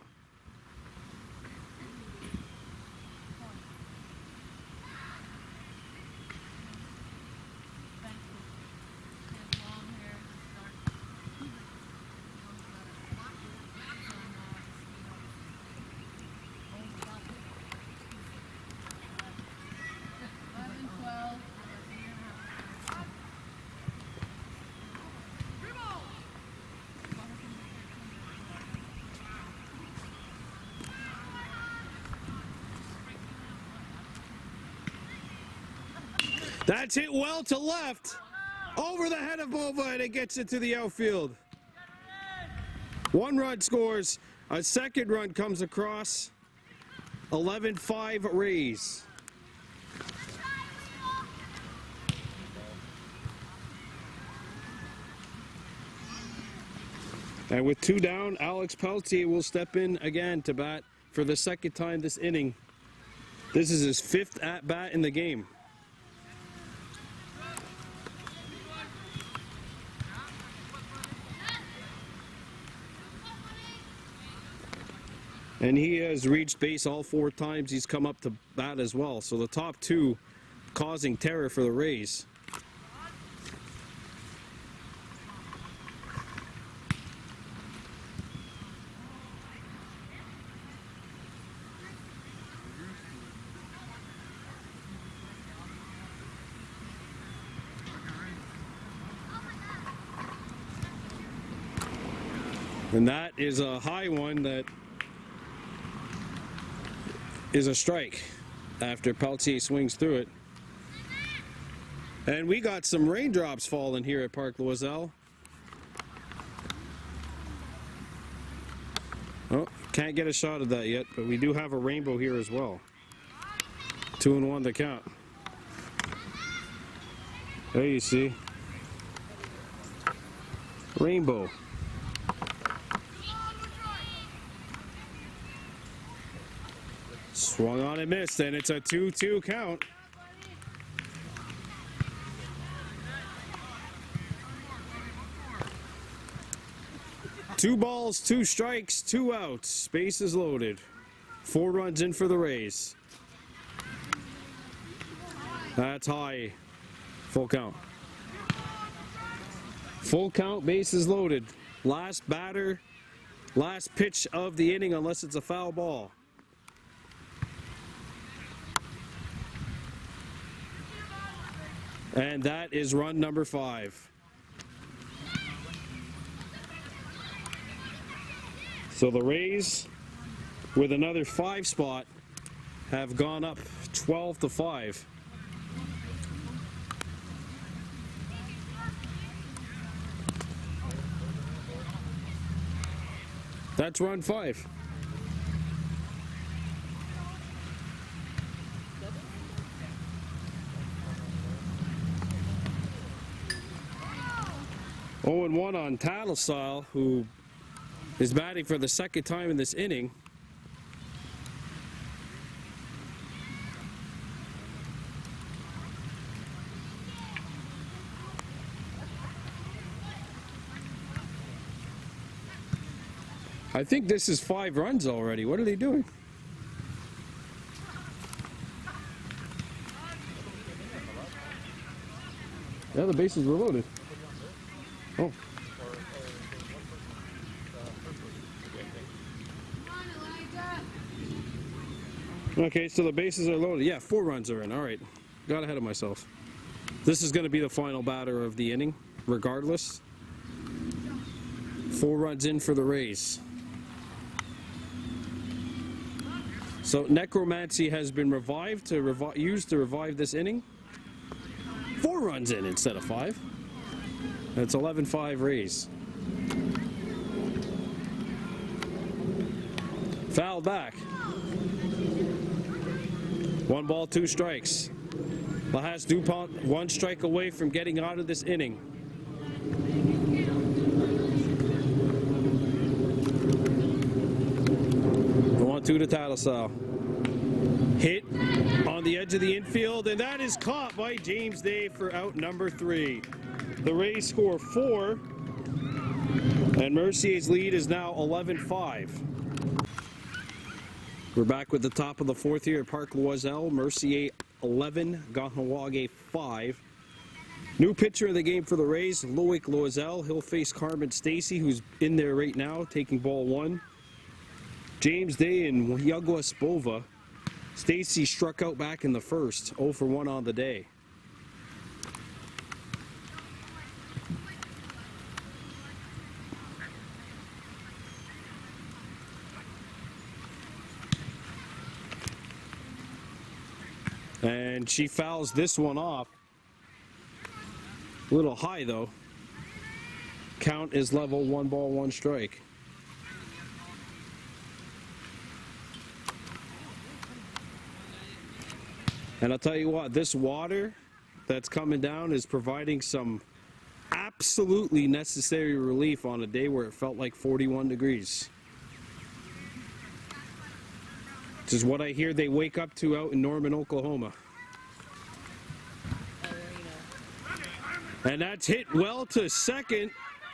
That's hit well to left. Over the head of Bova, and it gets it to the outfield. 1 run scores. A 2nd run comes across. 11-5 Rays. And with 2 down, Alex Peltier will step in again to bat for the 2nd time this inning. This is his 5th at-bat in the game. And he has reached base all 4 times he's come up to bat as well. So the top 2 causing terror for the Rays. And that is a high one that is a strike after Peltier swings through it. And we got some raindrops falling here at Park Loisel. Oh, can't get a shot of that yet, but we do have a rainbow here as well. 2-1 the count. There you see. Rainbow. Swung on and missed, and it's a 2-2 count. Two balls, two strikes, two outs. Bases loaded. 4 runs in for the Rays. That's high. Full count. Full count, bases loaded. Last batter, last pitch of the inning, unless it's a foul ball. And that is run number 5. So the Rays, with another 5 spot, have gone up 12-5. That's run 5. Oh, and 1 on Tattletale, who is batting for the second time in this inning. I think this is 5 runs already. What are they doing? Yeah, the bases were loaded. Oh. Okay, so the bases are loaded. Yeah, 4 runs are in. All right. Got ahead of myself. This is going to be the final batter of the inning, regardless. 4 runs in for the Rays. So Necromancy has been revived to used to revive this inning. 4 runs in instead of 5. It's 11-5 Rays. Foul back. 1 ball, 2 strikes. Lahas DuPont 1 strike away from getting out of this inning. The 1-2 to Tattletale. Hit on the edge of the infield, and that is caught by James Day for out number 3. The Rays score 4, and Mercier's lead is now 11-5. We're back with the top of the 4th here at Park Loisel. Mercier 11, Kahnawake 5. New pitcher of the game for the Rays, Loic Loisel. He'll face Carmen Stacy, who's in there right now, taking ball 1. James Day and Yagua Spova. Stacy struck out back in the first, 0 for 1 on the day. And she fouls this one off. A little high though. Count is level, 1 ball, 1 strike. And I'll tell you what, this water that's coming down is providing some absolutely necessary relief on a day where it felt like 41 degrees. Which is what I hear they wake up to out in Norman, Oklahoma. And that's hit well to second.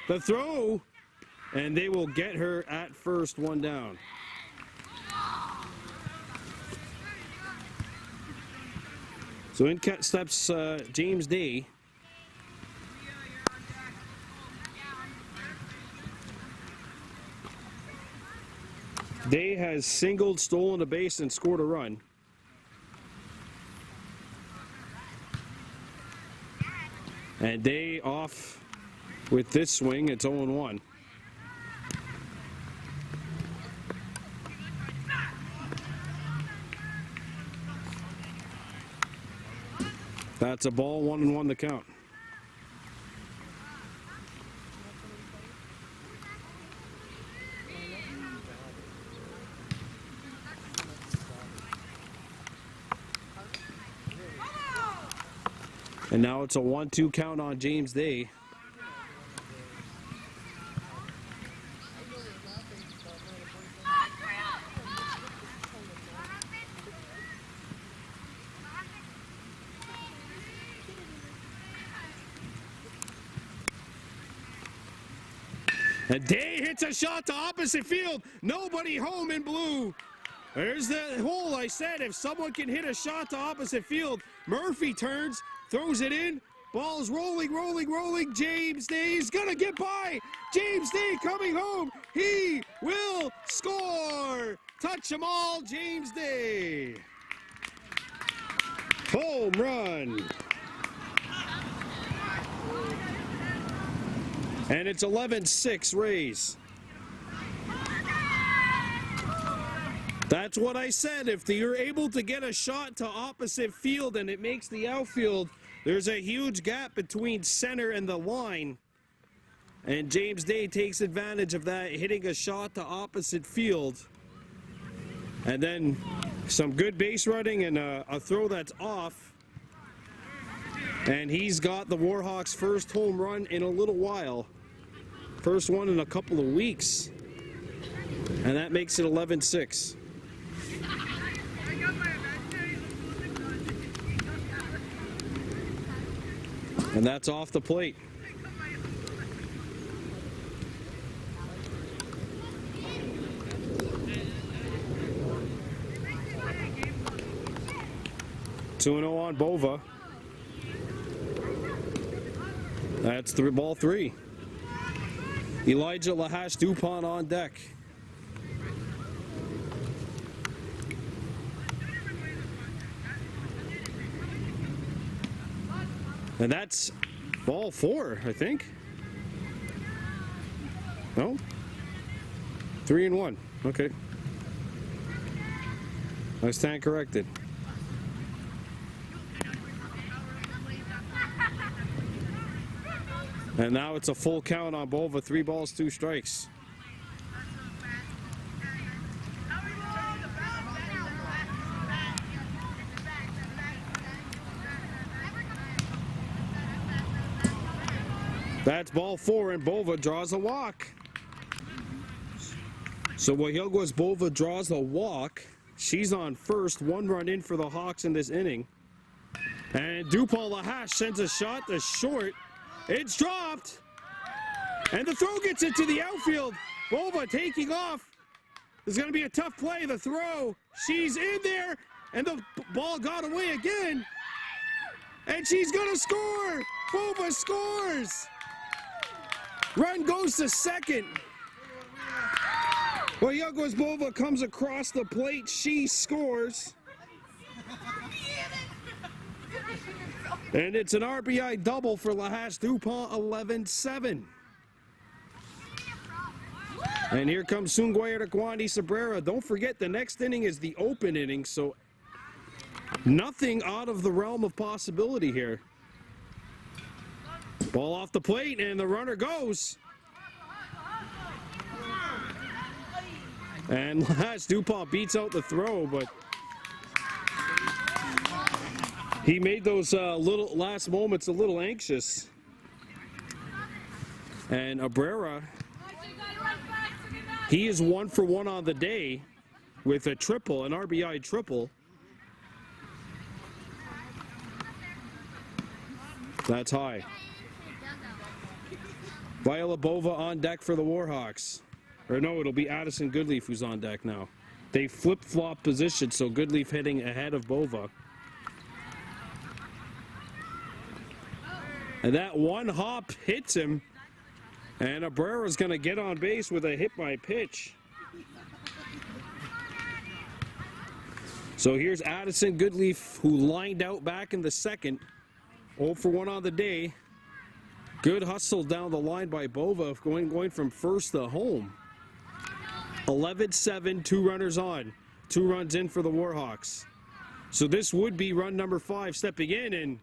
The throw, and they will get her at first, 1 down. So in steps James Day. Day has singled, stolen a base, and scored a run. And Day off with this swing. It's 0-1. That's a ball, 1-1 the count. And now it's a 1-2 count on James Day. And Day hits a shot to opposite field. Nobody home in blue. There's the hole I said. If someone can hit a shot to opposite field, Murphy turns, throws it in. Ball's rolling, rolling, rolling. James Day's gonna get by. James Day coming home. He will score. Touch 'em all, James Day. Home run. And it's 11-6 Rays. That's what I said. If you're able to get a shot to opposite field and it makes the outfield, there's a huge gap between center and the line. And James Day takes advantage of that, hitting a shot to opposite field. And then some good base running and a throw that's off. And he's got the Warhawks' first home run in a little while. First one in a couple of weeks. And that makes it 11-6. And that's off the plate. Two 2-0 on Bova. That's ball three. Elijah Lahash Dupont on deck. And that's ball four, I think. No? 3-1. Okay. I stand corrected. And now it's a full count on Bova. 3 balls, 2 strikes. That's ball 4, and Bova draws a walk. So Warhawks Bova draws a walk. She's on first. 1 run in for the Hawks in this inning. And Dupont Lahash sends a shot to short. It's dropped. And the throw gets into the outfield. Bova taking off. There's going to be a tough play. The throw. She's in there. And the ball got away again. And she's going to score. Bova scores. Run goes to second. Warhawks Bova comes across the plate. She scores. And it's an RBI double for Lahash Dupont, 11-7. And here comes Sungway Kwandi Sabrera. Don't forget, the next inning is the open inning, so nothing out of the realm of possibility here. Ball off the plate, and the runner goes. And Lahash Dupont beats out the throw, but he made those little last moments a little anxious. And Abrera, he is 1 for 1 on the day with a triple, an RBI triple. That's high. Viola Bova on deck for the Warhawks. Or no, it'll be Addison Goodleaf who's on deck now. They flip-flop position, so Goodleaf hitting ahead of Bova. And that one hop hits him. And Abrera's going to get on base with a hit by pitch. So here's Addison Goodleaf, who lined out back in the second. 0 for 1 on the day. Good hustle down the line by Bova, going from first to home. 11-7, 2 runners on. 2 runs in for the Warhawks. So this would be run number 5 stepping in and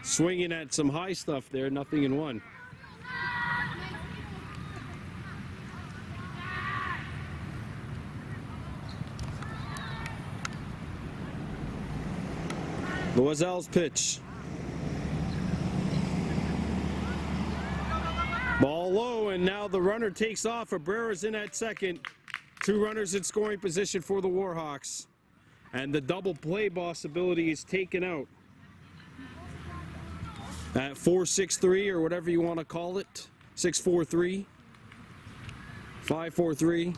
swinging at some high stuff there, nothing in 1. Loisel's pitch. Ball low, and now the runner takes off. Abrera's in at second. 2 runners in scoring position for the Warhawks. And the double play possibility is taken out. At 4-6-3 or whatever you want to call it. 6-4-3. 5-4-3.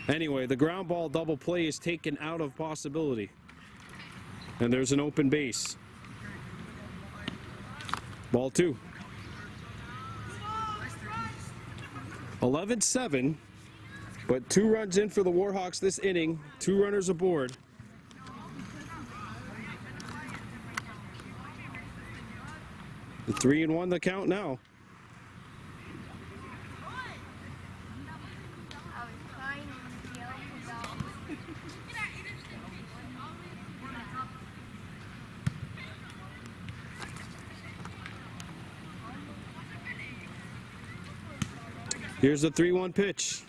Anyway, the ground ball double play is taken out of possibility. And there's an open base. Ball 2. 11-7, but 2 runs in for the Warhawks this inning. 2 runners aboard. The 3-1 the count now. Here's the 3-1 pitch.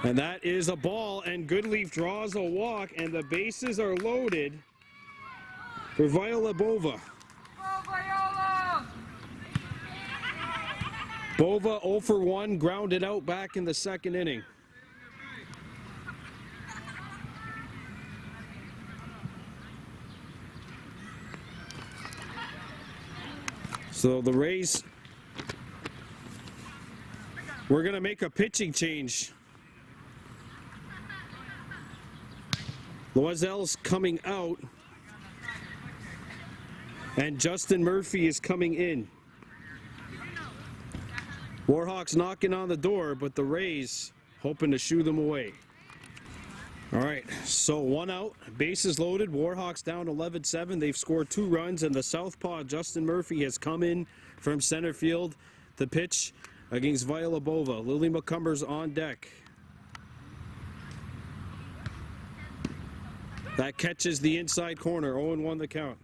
And that is a ball, and Goodleaf draws a walk, and the bases are loaded for Viola Bova. Bova 0 for 1, grounded out back in the second inning. So the Rays, we're going to make a pitching change. Loisel's coming out, and Justin Murphy is coming in. Warhawks knocking on the door, but the Rays hoping to shoo them away. All right, so 1 out, bases loaded. Warhawks down 11-7. They've scored 2 runs, and the southpaw Justin Murphy has come in from center field to pitch against Viola Bova. Lily McCumber's on deck. That catches the inside corner. 0-1 the count.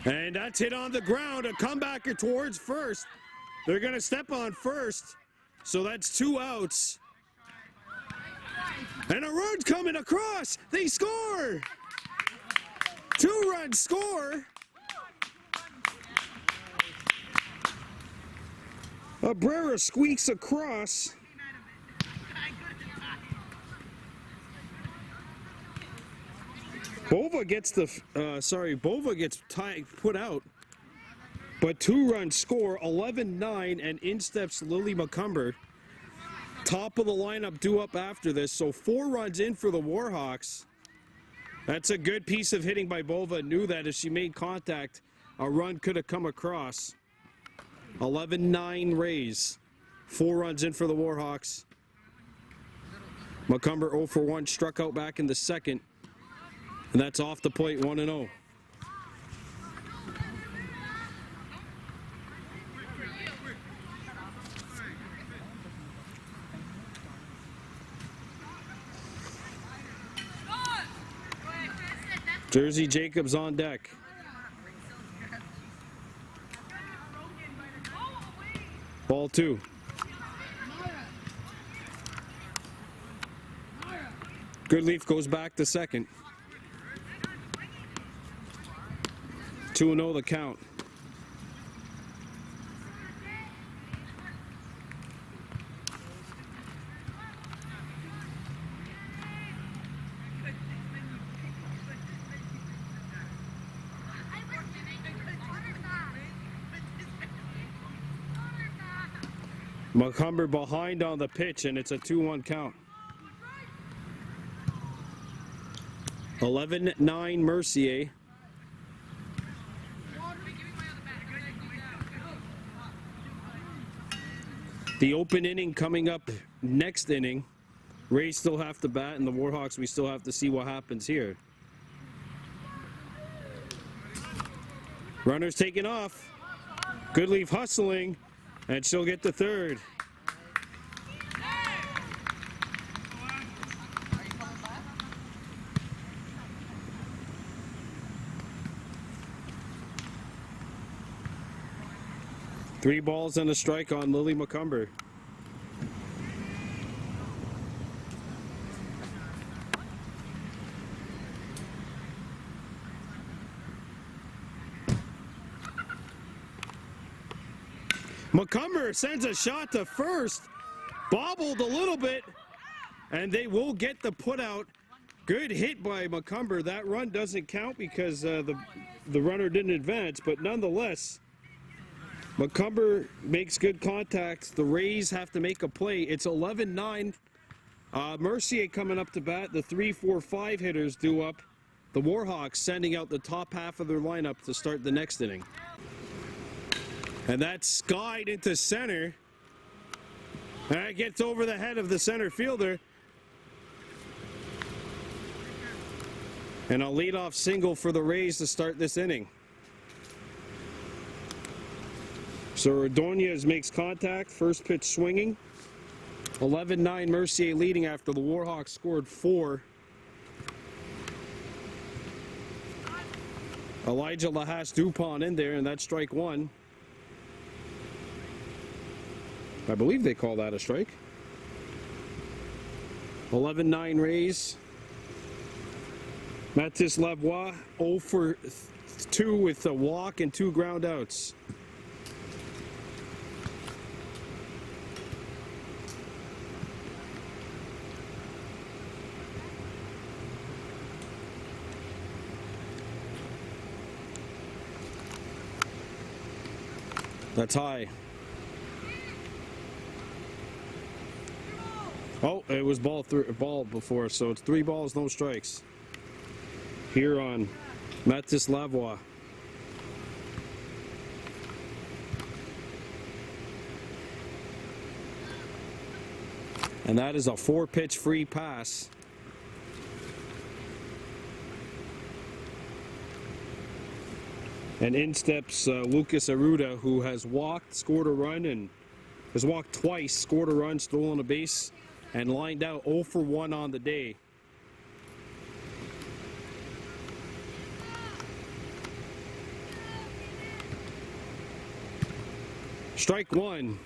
And that's hit on the ground. A comebacker towards first. They're going to step on first. So that's 2 outs. And a run's coming across. They score. 2-run score. Abrera squeaks across. Bova gets Bova gets put out, but 2-run score, 11-9, and in steps Lily McCumber. Top of the lineup due up after this, so 4 runs in for the Warhawks. That's a good piece of hitting by Bova. Knew that if she made contact, a run could have come across. 11-9 Rays. 4 runs in for the Warhawks. McCumber 0 for 1, struck out back in the second. And that's off the plate, 1-0. Jersey Jacobs on deck. Ball 2. Goodleaf goes back to second. 2-0 the count. McCumber behind on the pitch, and it's a 2-1 count. 11-9 Mercier. The open inning coming up next inning. Rays still have to bat, and the Warhawks, we still have to see what happens here. Runners taking off. Goodleaf hustling, and she'll get the third. Three balls and a strike on Lily McCumber. Macomber sends a shot to first. Bobbled a little bit. And they will get the put out. Good hit by Macomber. That run doesn't count because the runner didn't advance. But nonetheless, Macomber makes good contact. The Rays have to make a play. It's 11-9. Mercier coming up to bat. The 3-4-5 hitters due up. The Warhawks sending out the top half of their lineup to start the next inning. And that's skied into center. That gets over the head of the center fielder. And a leadoff single for the Rays to start this inning. So Ordonez makes contact. First pitch swinging. 11-9 Mercier leading after the Warhawks scored 4. Elijah Lahas-Dupont in there, and that's strike 1. I believe they call that a strike. 11-9 Rays. Mathis Lavoie 0 for 2 with a walk and 2 ground outs. That's high. Oh, it was ball before, so it's 3 balls, no strikes. Here on Mathis Lavoie. And that is a 4-pitch free pass. And in steps Lucas Arruda, who has walked, scored a run, and has walked twice, scored a run, stolen a base, and lined out 0 for 1 on the day. Strike 1.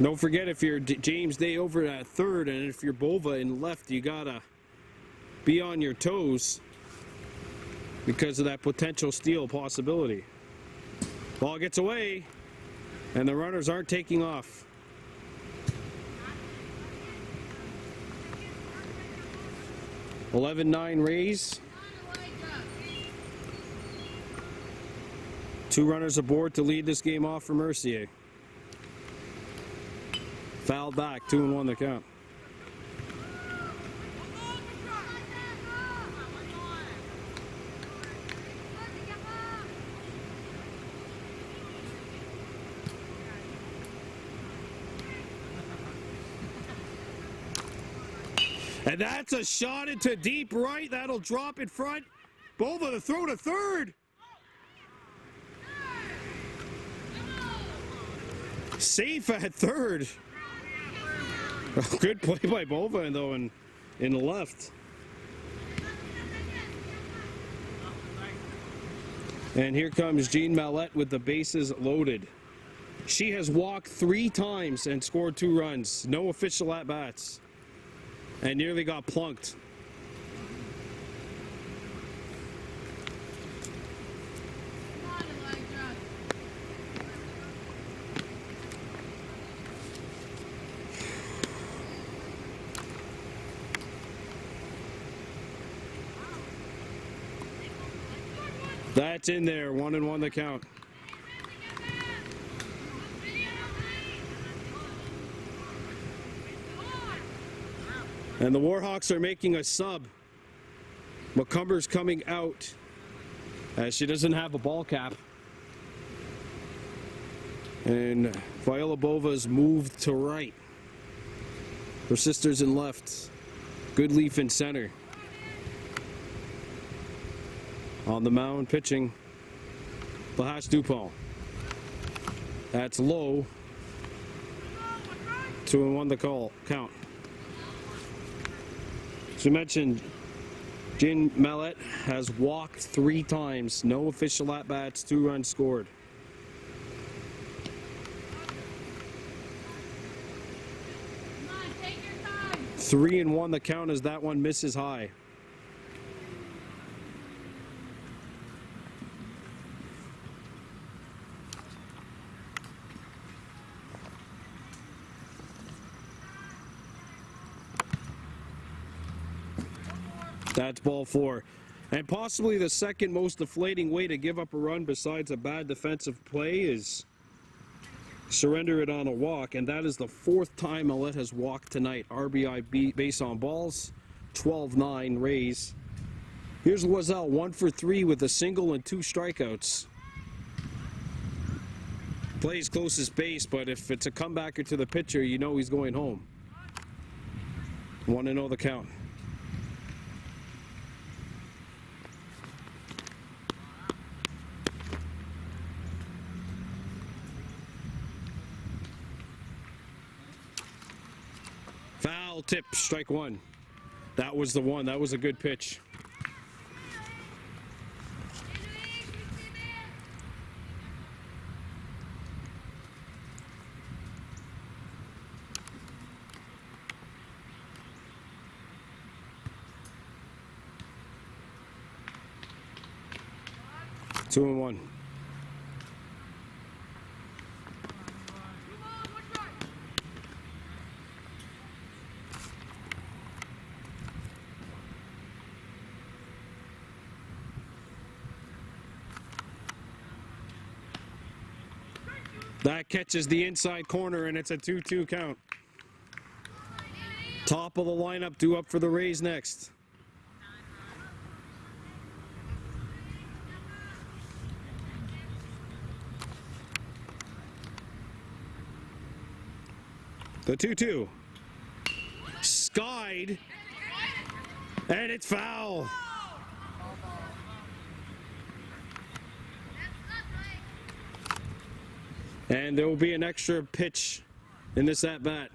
Don't forget, if you're James Day over at third, and if you're Bova in left, you gotta be on your toes because of that potential steal possibility. Ball gets away, and the runners aren't taking off. – 11-9 Rays. 2 runners aboard to lead this game off for Mercier. Fouled back, 2-1 the count. And that's a shot into deep right. That'll drop in front. Bova to throw to third. Safe at third. Good play by Bova, though, in the left. And here comes Jean Mallette with the bases loaded. She has walked 3 times and scored 2 runs. No official at-bats. And nearly got plunked. That's in there, 1-1 the count. And the Warhawks are making a sub. Macomber's coming out as she doesn't have a ball cap. And Viola Bova's moved to right. Her sister's in left. Goodleaf in center. On the mound pitching, Lahas-Dupont. That's low. 2-1 the count. As we mentioned, Jean Mallette has walked 3 times. No official at-bats, 2 runs scored. Come on, take your time. 3-1 the count as that one misses high. That's ball 4. And possibly the second most deflating way to give up a run besides a bad defensive play is surrender it on a walk, and that is the 4th time Millette has walked tonight. RBI base on balls, 12-9 Rays. Here's Loiselle, 1 for 3 with a single and 2 strikeouts. Plays closest base, but if it's a comebacker to the pitcher, you know he's going home. 1-0 the count. Foul tip, strike 1. That was the one. That was a good pitch. Two and one. That catches the inside corner, and it's a 2-2 count. Top of the lineup due up for the Rays next. The 2-2. Skied. And it's foul. And there will be an extra pitch in this at-bat.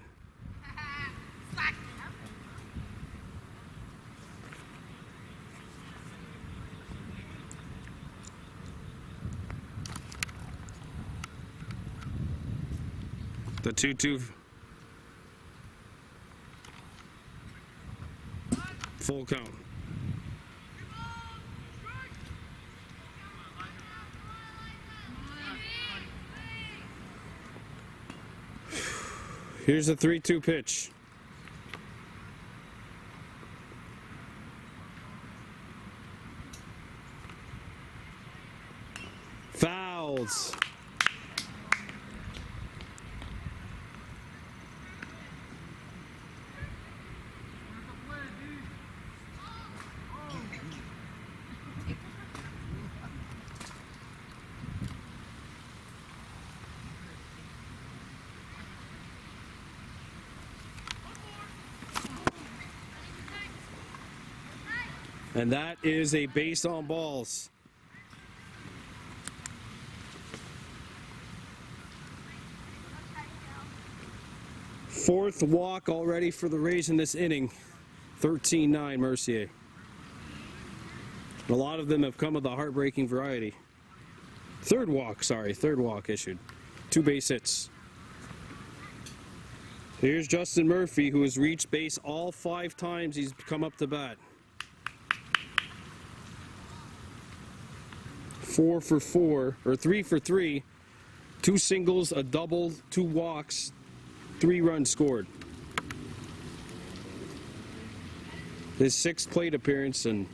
The 2-2. Full count. Here's a 3-2 pitch. Fouls. And that is a base on balls. Fourth walk already for the Rays in this inning. 13-9 Mercier. A lot of them have come of the heartbreaking variety. Third walk issued. 2 base hits. Here's Justin Murphy, who has reached base all 5 times he's come up to bat. 4 for 4, or 3 for 3, 2 singles, a double, 2 walks, 3 runs scored. His 6th plate appearance and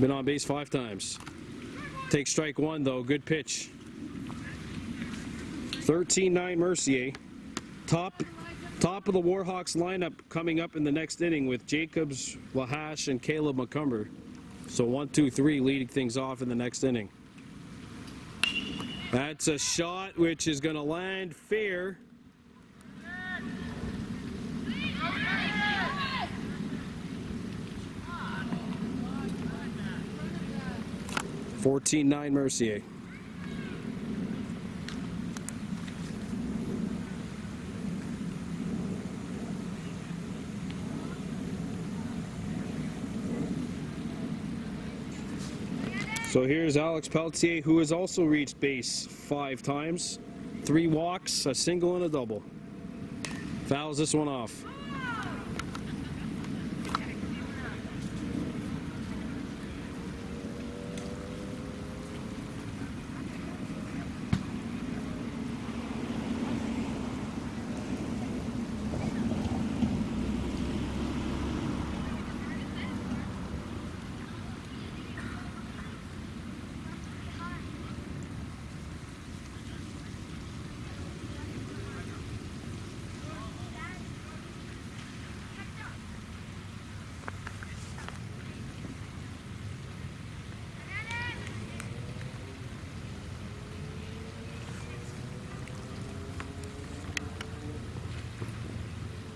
been on base 5 times. Takes strike 1 though, good pitch. 13-9 Mercier. Top of the Warhawks lineup coming up in the next inning with Jacobs, Lahash, and Caleb McCumber. So 1, 2, 3 leading things off in the next inning. That's a shot which is going to land fair. 14-9 Mercier. So here's Alex Peltier, who has also reached base 5 times. 3 walks, a single, and a double. Fouls this one off.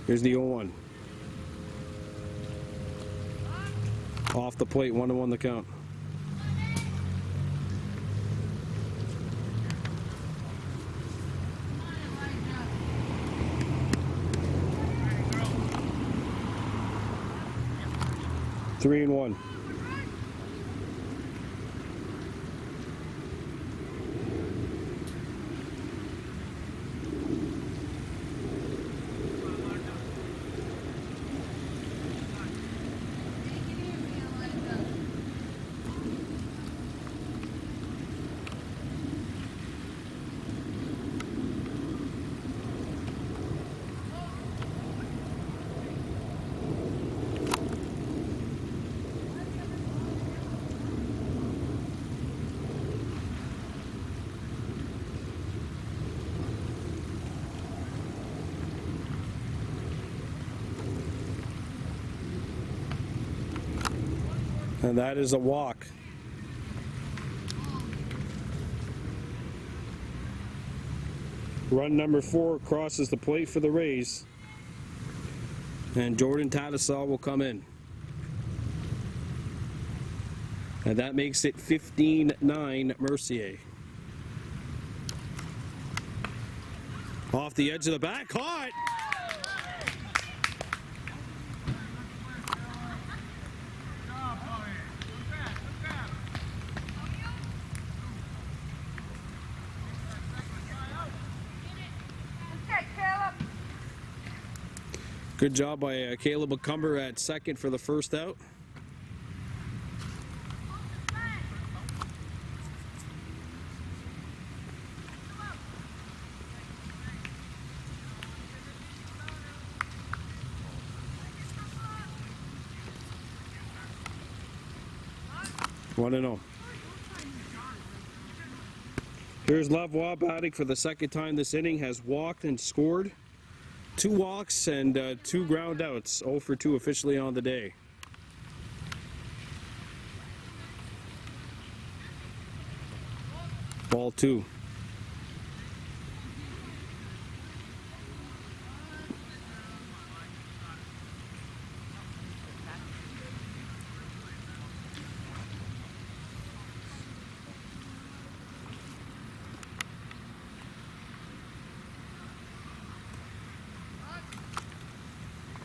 Here's the 0-1. Off the plate, 1-1 the count. Three and one. And that is a walk. Run number 4 crosses the plate for the Rays. And Jordan Tattesaw will come in. And that makes it 15-9 Mercier. Off the edge of the bat, caught! Good job by Caleb McCumber at second for the first out. One and 0. Here's Lavoie batting for the second time this inning, has walked and scored. 2 walks and 2 ground outs. 0 for 2 officially on the day. Ball 2.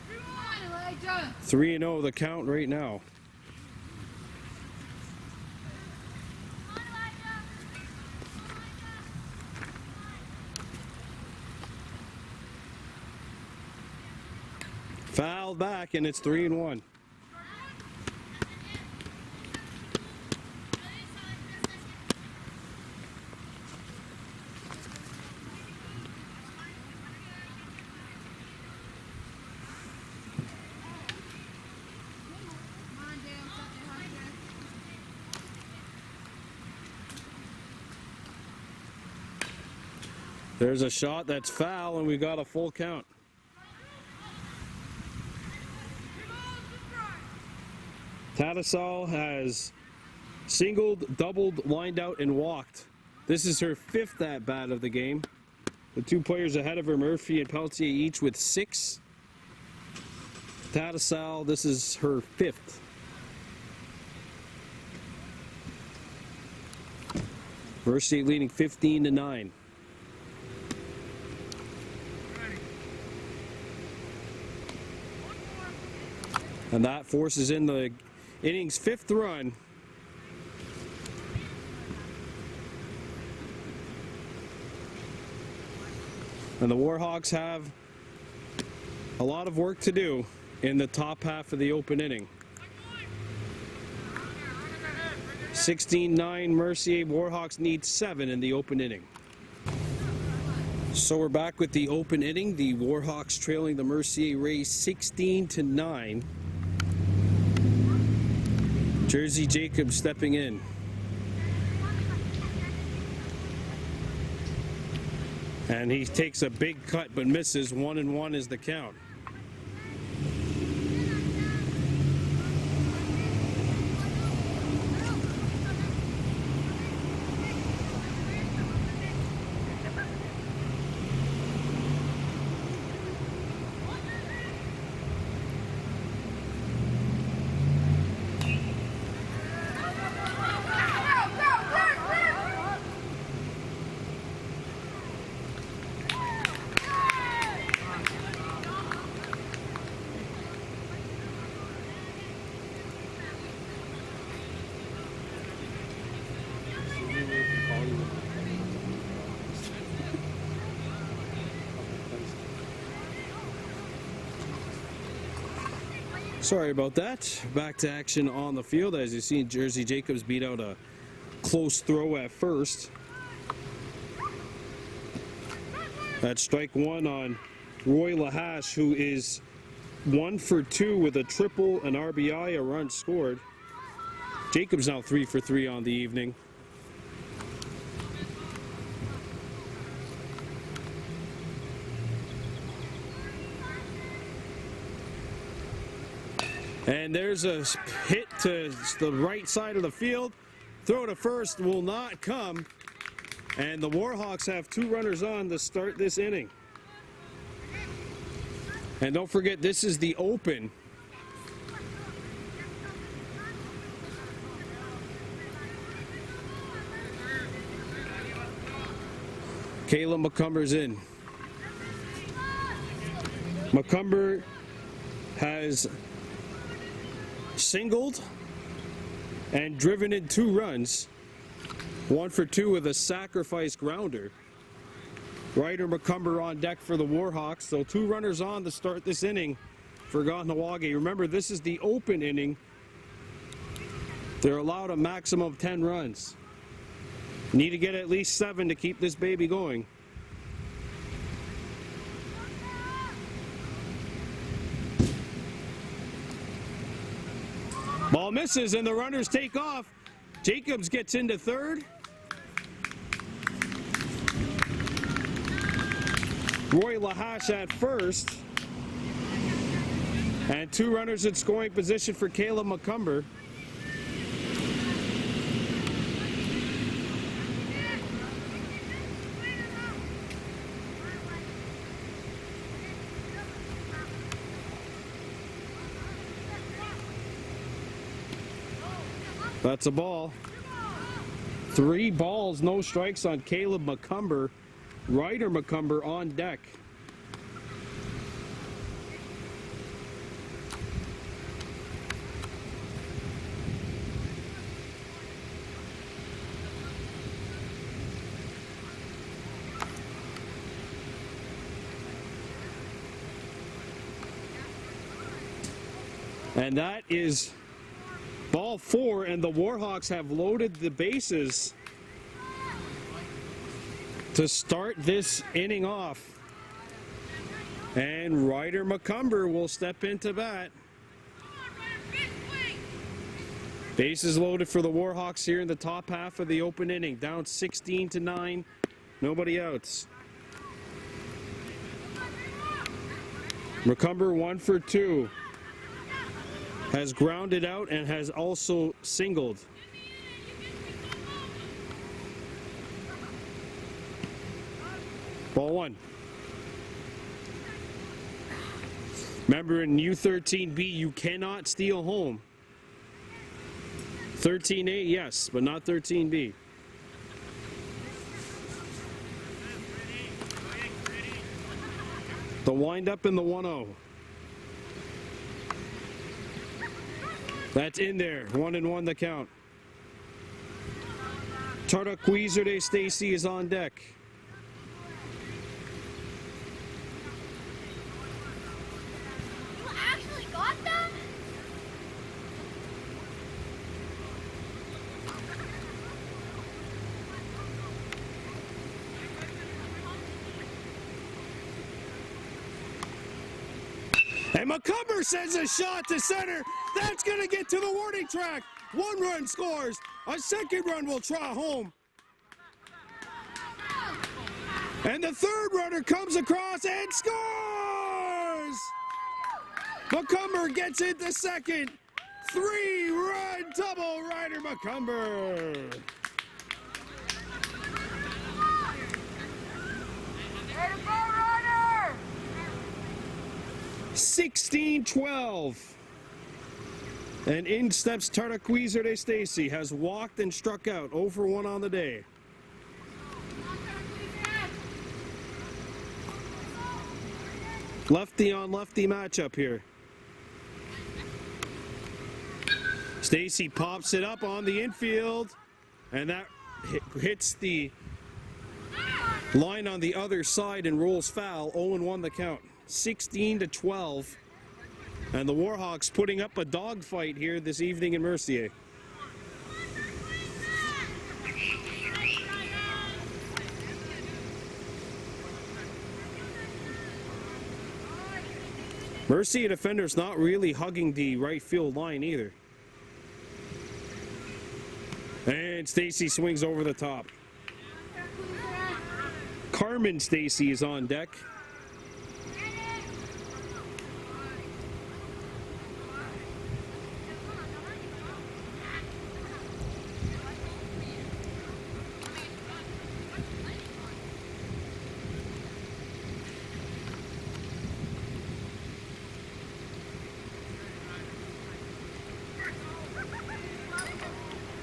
Come on, Elijah. 3-0 the count right now. Fouled back, and it's 3-1. Come on, Dale, something like that. There's a shot that's foul, and we got a full count. Tattesaw has singled, doubled, lined out, and walked. This is her 5th at-bat of the game. The 2 players ahead of her, Murphy and Peltier, each with 6. Tattesaw, this is her 5th. Mercier leading 15-9. And that forces in the inning's 5th run. And the Warhawks have a lot of work to do in the top half of the open inning. 16-9 Mercier. Warhawks need 7 in the open inning. So we're back with the open inning. The Warhawks trailing the Mercier Rays 16-9. Jersey Jacobs stepping in. And he takes a big cut but misses. 1-1 is the count. Sorry about that. Back to action on the field. As you see, Jersey Jacobs beat out a close throw at first. That's strike one on Roy Lahash, who is 1 for 2 with a triple, an RBI, a run scored. Jacobs now 3 for 3 on the evening. And there's a hit to the right side of the field. Throw to first will not come. And the Warhawks have 2 runners on to start this inning. And don't forget, this is the open. Caleb McCumber's in. McCumber has singled and driven in 2 runs. 1 for 2 with a sacrifice grounder. Ryder McCumber on deck for the Warhawks. So 2 runners on to start this inning for Kahnawake. Remember, this is the open inning. They're allowed a maximum of 10 runs. Need to get at least 7 to keep this baby going. Ball misses and the runners take off. Jacobs gets into third. Roy Lahash at first. And 2 runners in scoring position for Caleb McCumber. That's a ball. 3 balls, no strikes on Caleb McCumber. Ryder McCumber on deck. And that is ball 4, and the Warhawks have loaded the bases to start this inning off. And Ryder McCumber will step into bat. Bases loaded for the Warhawks here in the top half of the open inning. Down 16-9, nobody outs. McCumber 1 for 2. Has grounded out and has also singled. Ball 1. Remember, in U-13B, you cannot steal home. 13A, yes, but not 13B. The windup in the 1-0. That's in there. 1-1 the count. Tartaquizerde Stacy is on deck. You actually got them? And McCumber sends a shot to center. That's going to get to the warning track. 1 run scores. A 2nd run will try home. And the 3rd runner comes across and scores! McCumber gets into 2nd. 3-run double, Ryder McCumber. 16-12. And in steps Tartaquizerde Stacy, has walked and struck out, 0 for 1 on the day. Lefty on lefty matchup here. Stacy pops it up on the infield, and that hits the line on the other side and rolls foul. 0-1 the count. 16-12. And the Warhawks putting up a dogfight here this evening in Mercier. Mercier defenders not really hugging the right field line either. And Stacy swings over the top. Carmen Stacy is on deck.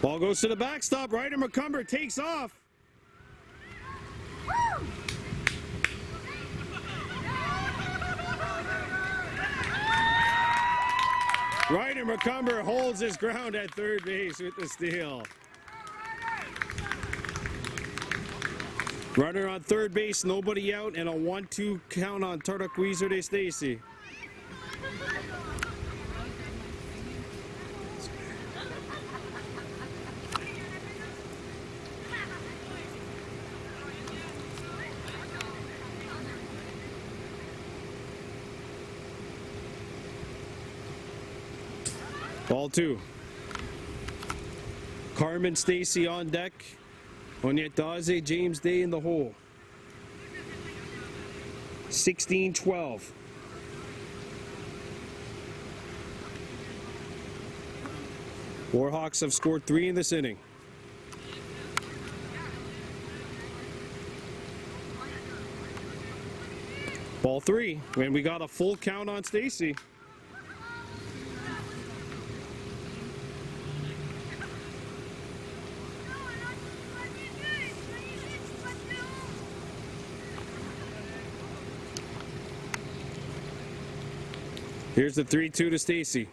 Ball goes to the backstop. Ryder McCumber takes off. Ryder McCumber holds his ground at third base with the steal. Runner on third base, nobody out, and a 1-2 count on Tartaquizer de Stacy. Ball 2. Carmen Stacy on deck. Onyetaze James Day in the hole. 16-12. Warhawks have scored 3 in this inning. Ball 3, and we got a full count on Stacy. Here's the 3-2 to Stacy.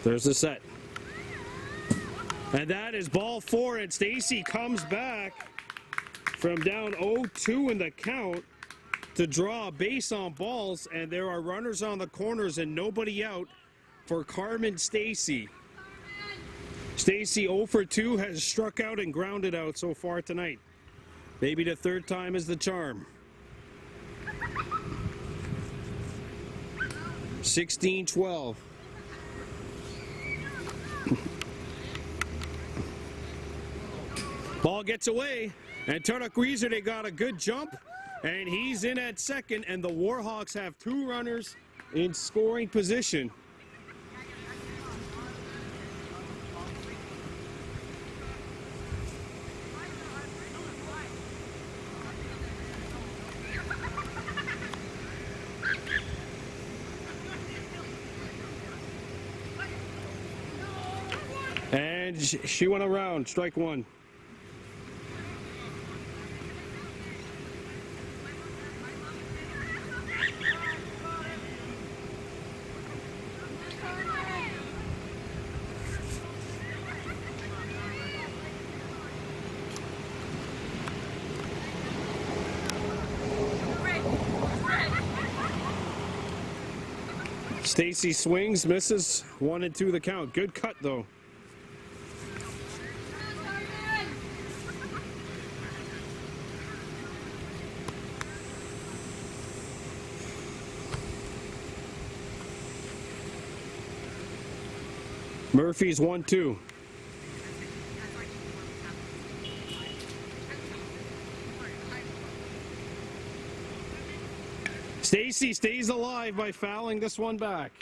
There's the set. And that is ball 4, and Stacy comes back from down 0-2 in the count to draw a base on balls, and there are runners on the corners and nobody out for Carmen Stacy. Stacy 0 for 2 has struck out and grounded out so far tonight. Maybe the third time is the charm. 16-12. Ball gets away, and Tartaquizer, they got a good jump, and he's in at second, and the Warhawks have 2 runners in scoring position. And she went around, strike 1. Stacy swings, misses, 1 and 2 the count. Good cut though. Murphy's 1-2. Stacy stays alive by fouling this one back.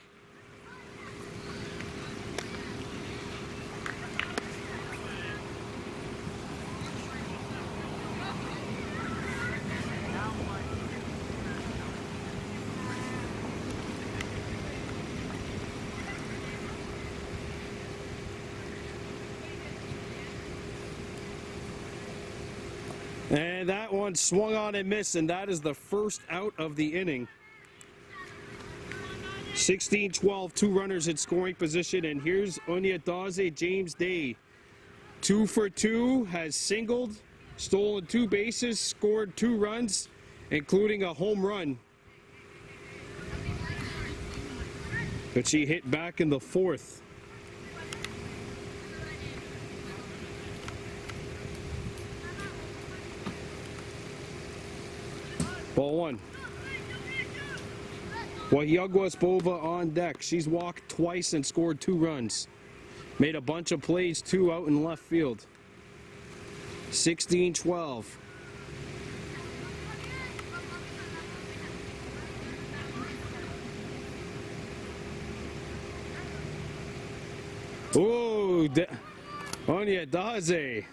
And that one swung on and missed, and that is the first out of the inning. 16-12, 2 runners in scoring position, and here's Onyetaze James Day 2 for 2, has singled, stolen 2 bases, scored 2 runs, including a home run. But she hit back in the 4th. Ball 1. Warhawks on deck. She's walked twice and scored 2 runs. Made a bunch of plays, 2 out in left field. 16-12. Oh, Anya Daze.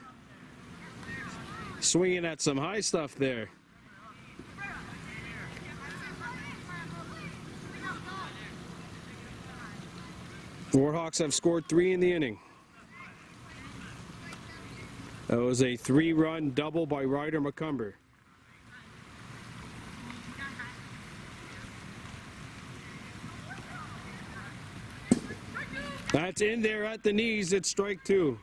Swinging at some high stuff there. Warhawks have scored 3 in the inning. That was a 3-run double by Ryder McCumber. That's in there at the knees. It's strike 2.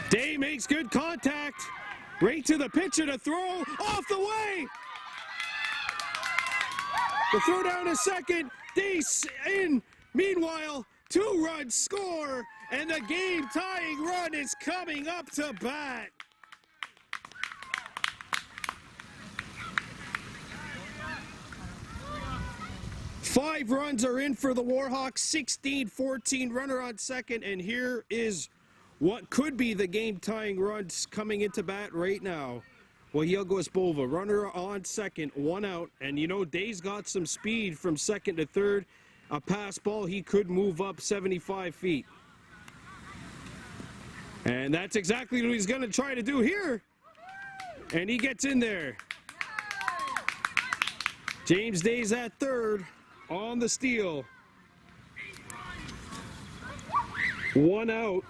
Day makes good contact. Right to the pitcher to throw. Off the way. The throw down to second. Day in. Meanwhile, 2-run score. And the game-tying run is coming up to bat. Five runs are in for the Warhawks. 16-14 runner on second. And here is what could be the game-tying runs coming into bat right now. Warhawks runner on second, 1 out. And you know, Day's got some speed from second to third. A pass ball, he could move up 75 feet. And that's exactly what he's going to try to do here. And he gets in there. James Day's at third on the steal. 1 out.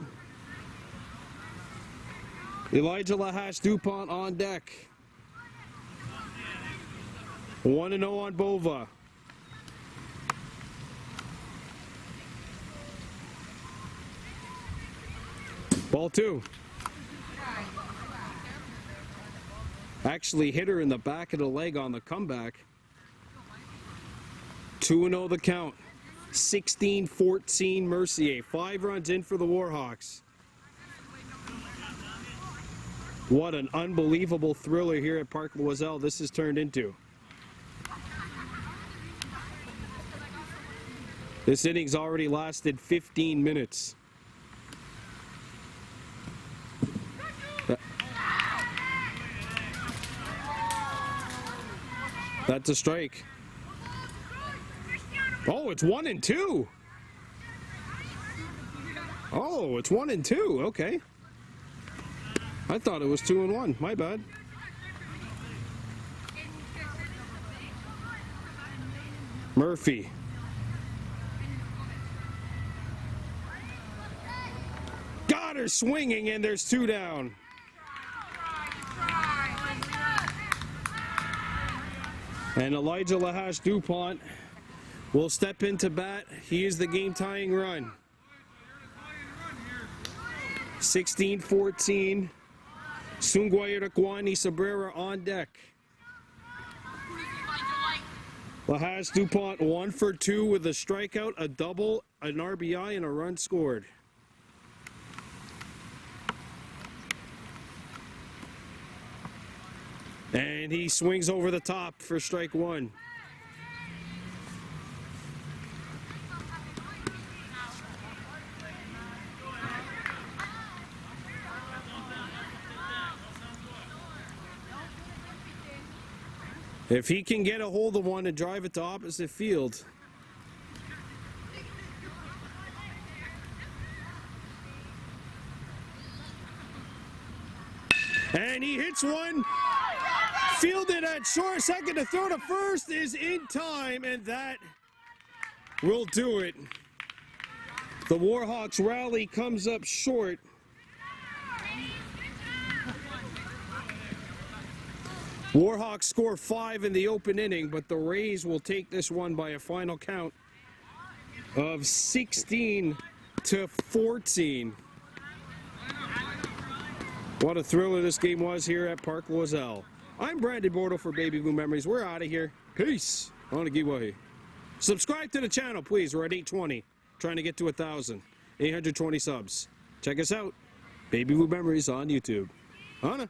Elijah Lahash DuPont on deck. 1-0 on Bova. Ball 2. Actually hit her in the back of the leg on the comeback. 2-0 the count. 16-14 Mercier. 5 runs in for the Warhawks. What an unbelievable thriller here at Park Loiselle this has turned into. This inning's already lasted 15 minutes. That's a strike. Oh, it's 1-2. Oh, it's 1-2. Okay. I thought it was 2-1. My bad. Murphy. Got her swinging, and there's 2 down. And Elijah Lahash DuPont will step into bat. He is the game-tying run. 16-14. Sungwai Rakwani Sabrera on deck. Lahash DuPont 1 for 2 with a strikeout, a double, an RBI, and a run scored. And he swings over the top for strike 1. If he can get a hold of one and drive it to opposite field. And he hits one Fielded at short, second to throw to first is in time, and that will do it. The Warhawks rally comes up short. Warhawks score 5 in the open inning, but the Rays will take this one by a final count of 16 to 14. What a thriller this game was here at Park Loiselle. I'm Brandon Bordeaux for Baby Blue Memories. We're out of here. Peace. On a giveaway. Subscribe to the channel, please. We're at 820. Trying to get to 1,000. 820 subs. Check us out. Baby Blue Memories on YouTube. Anna.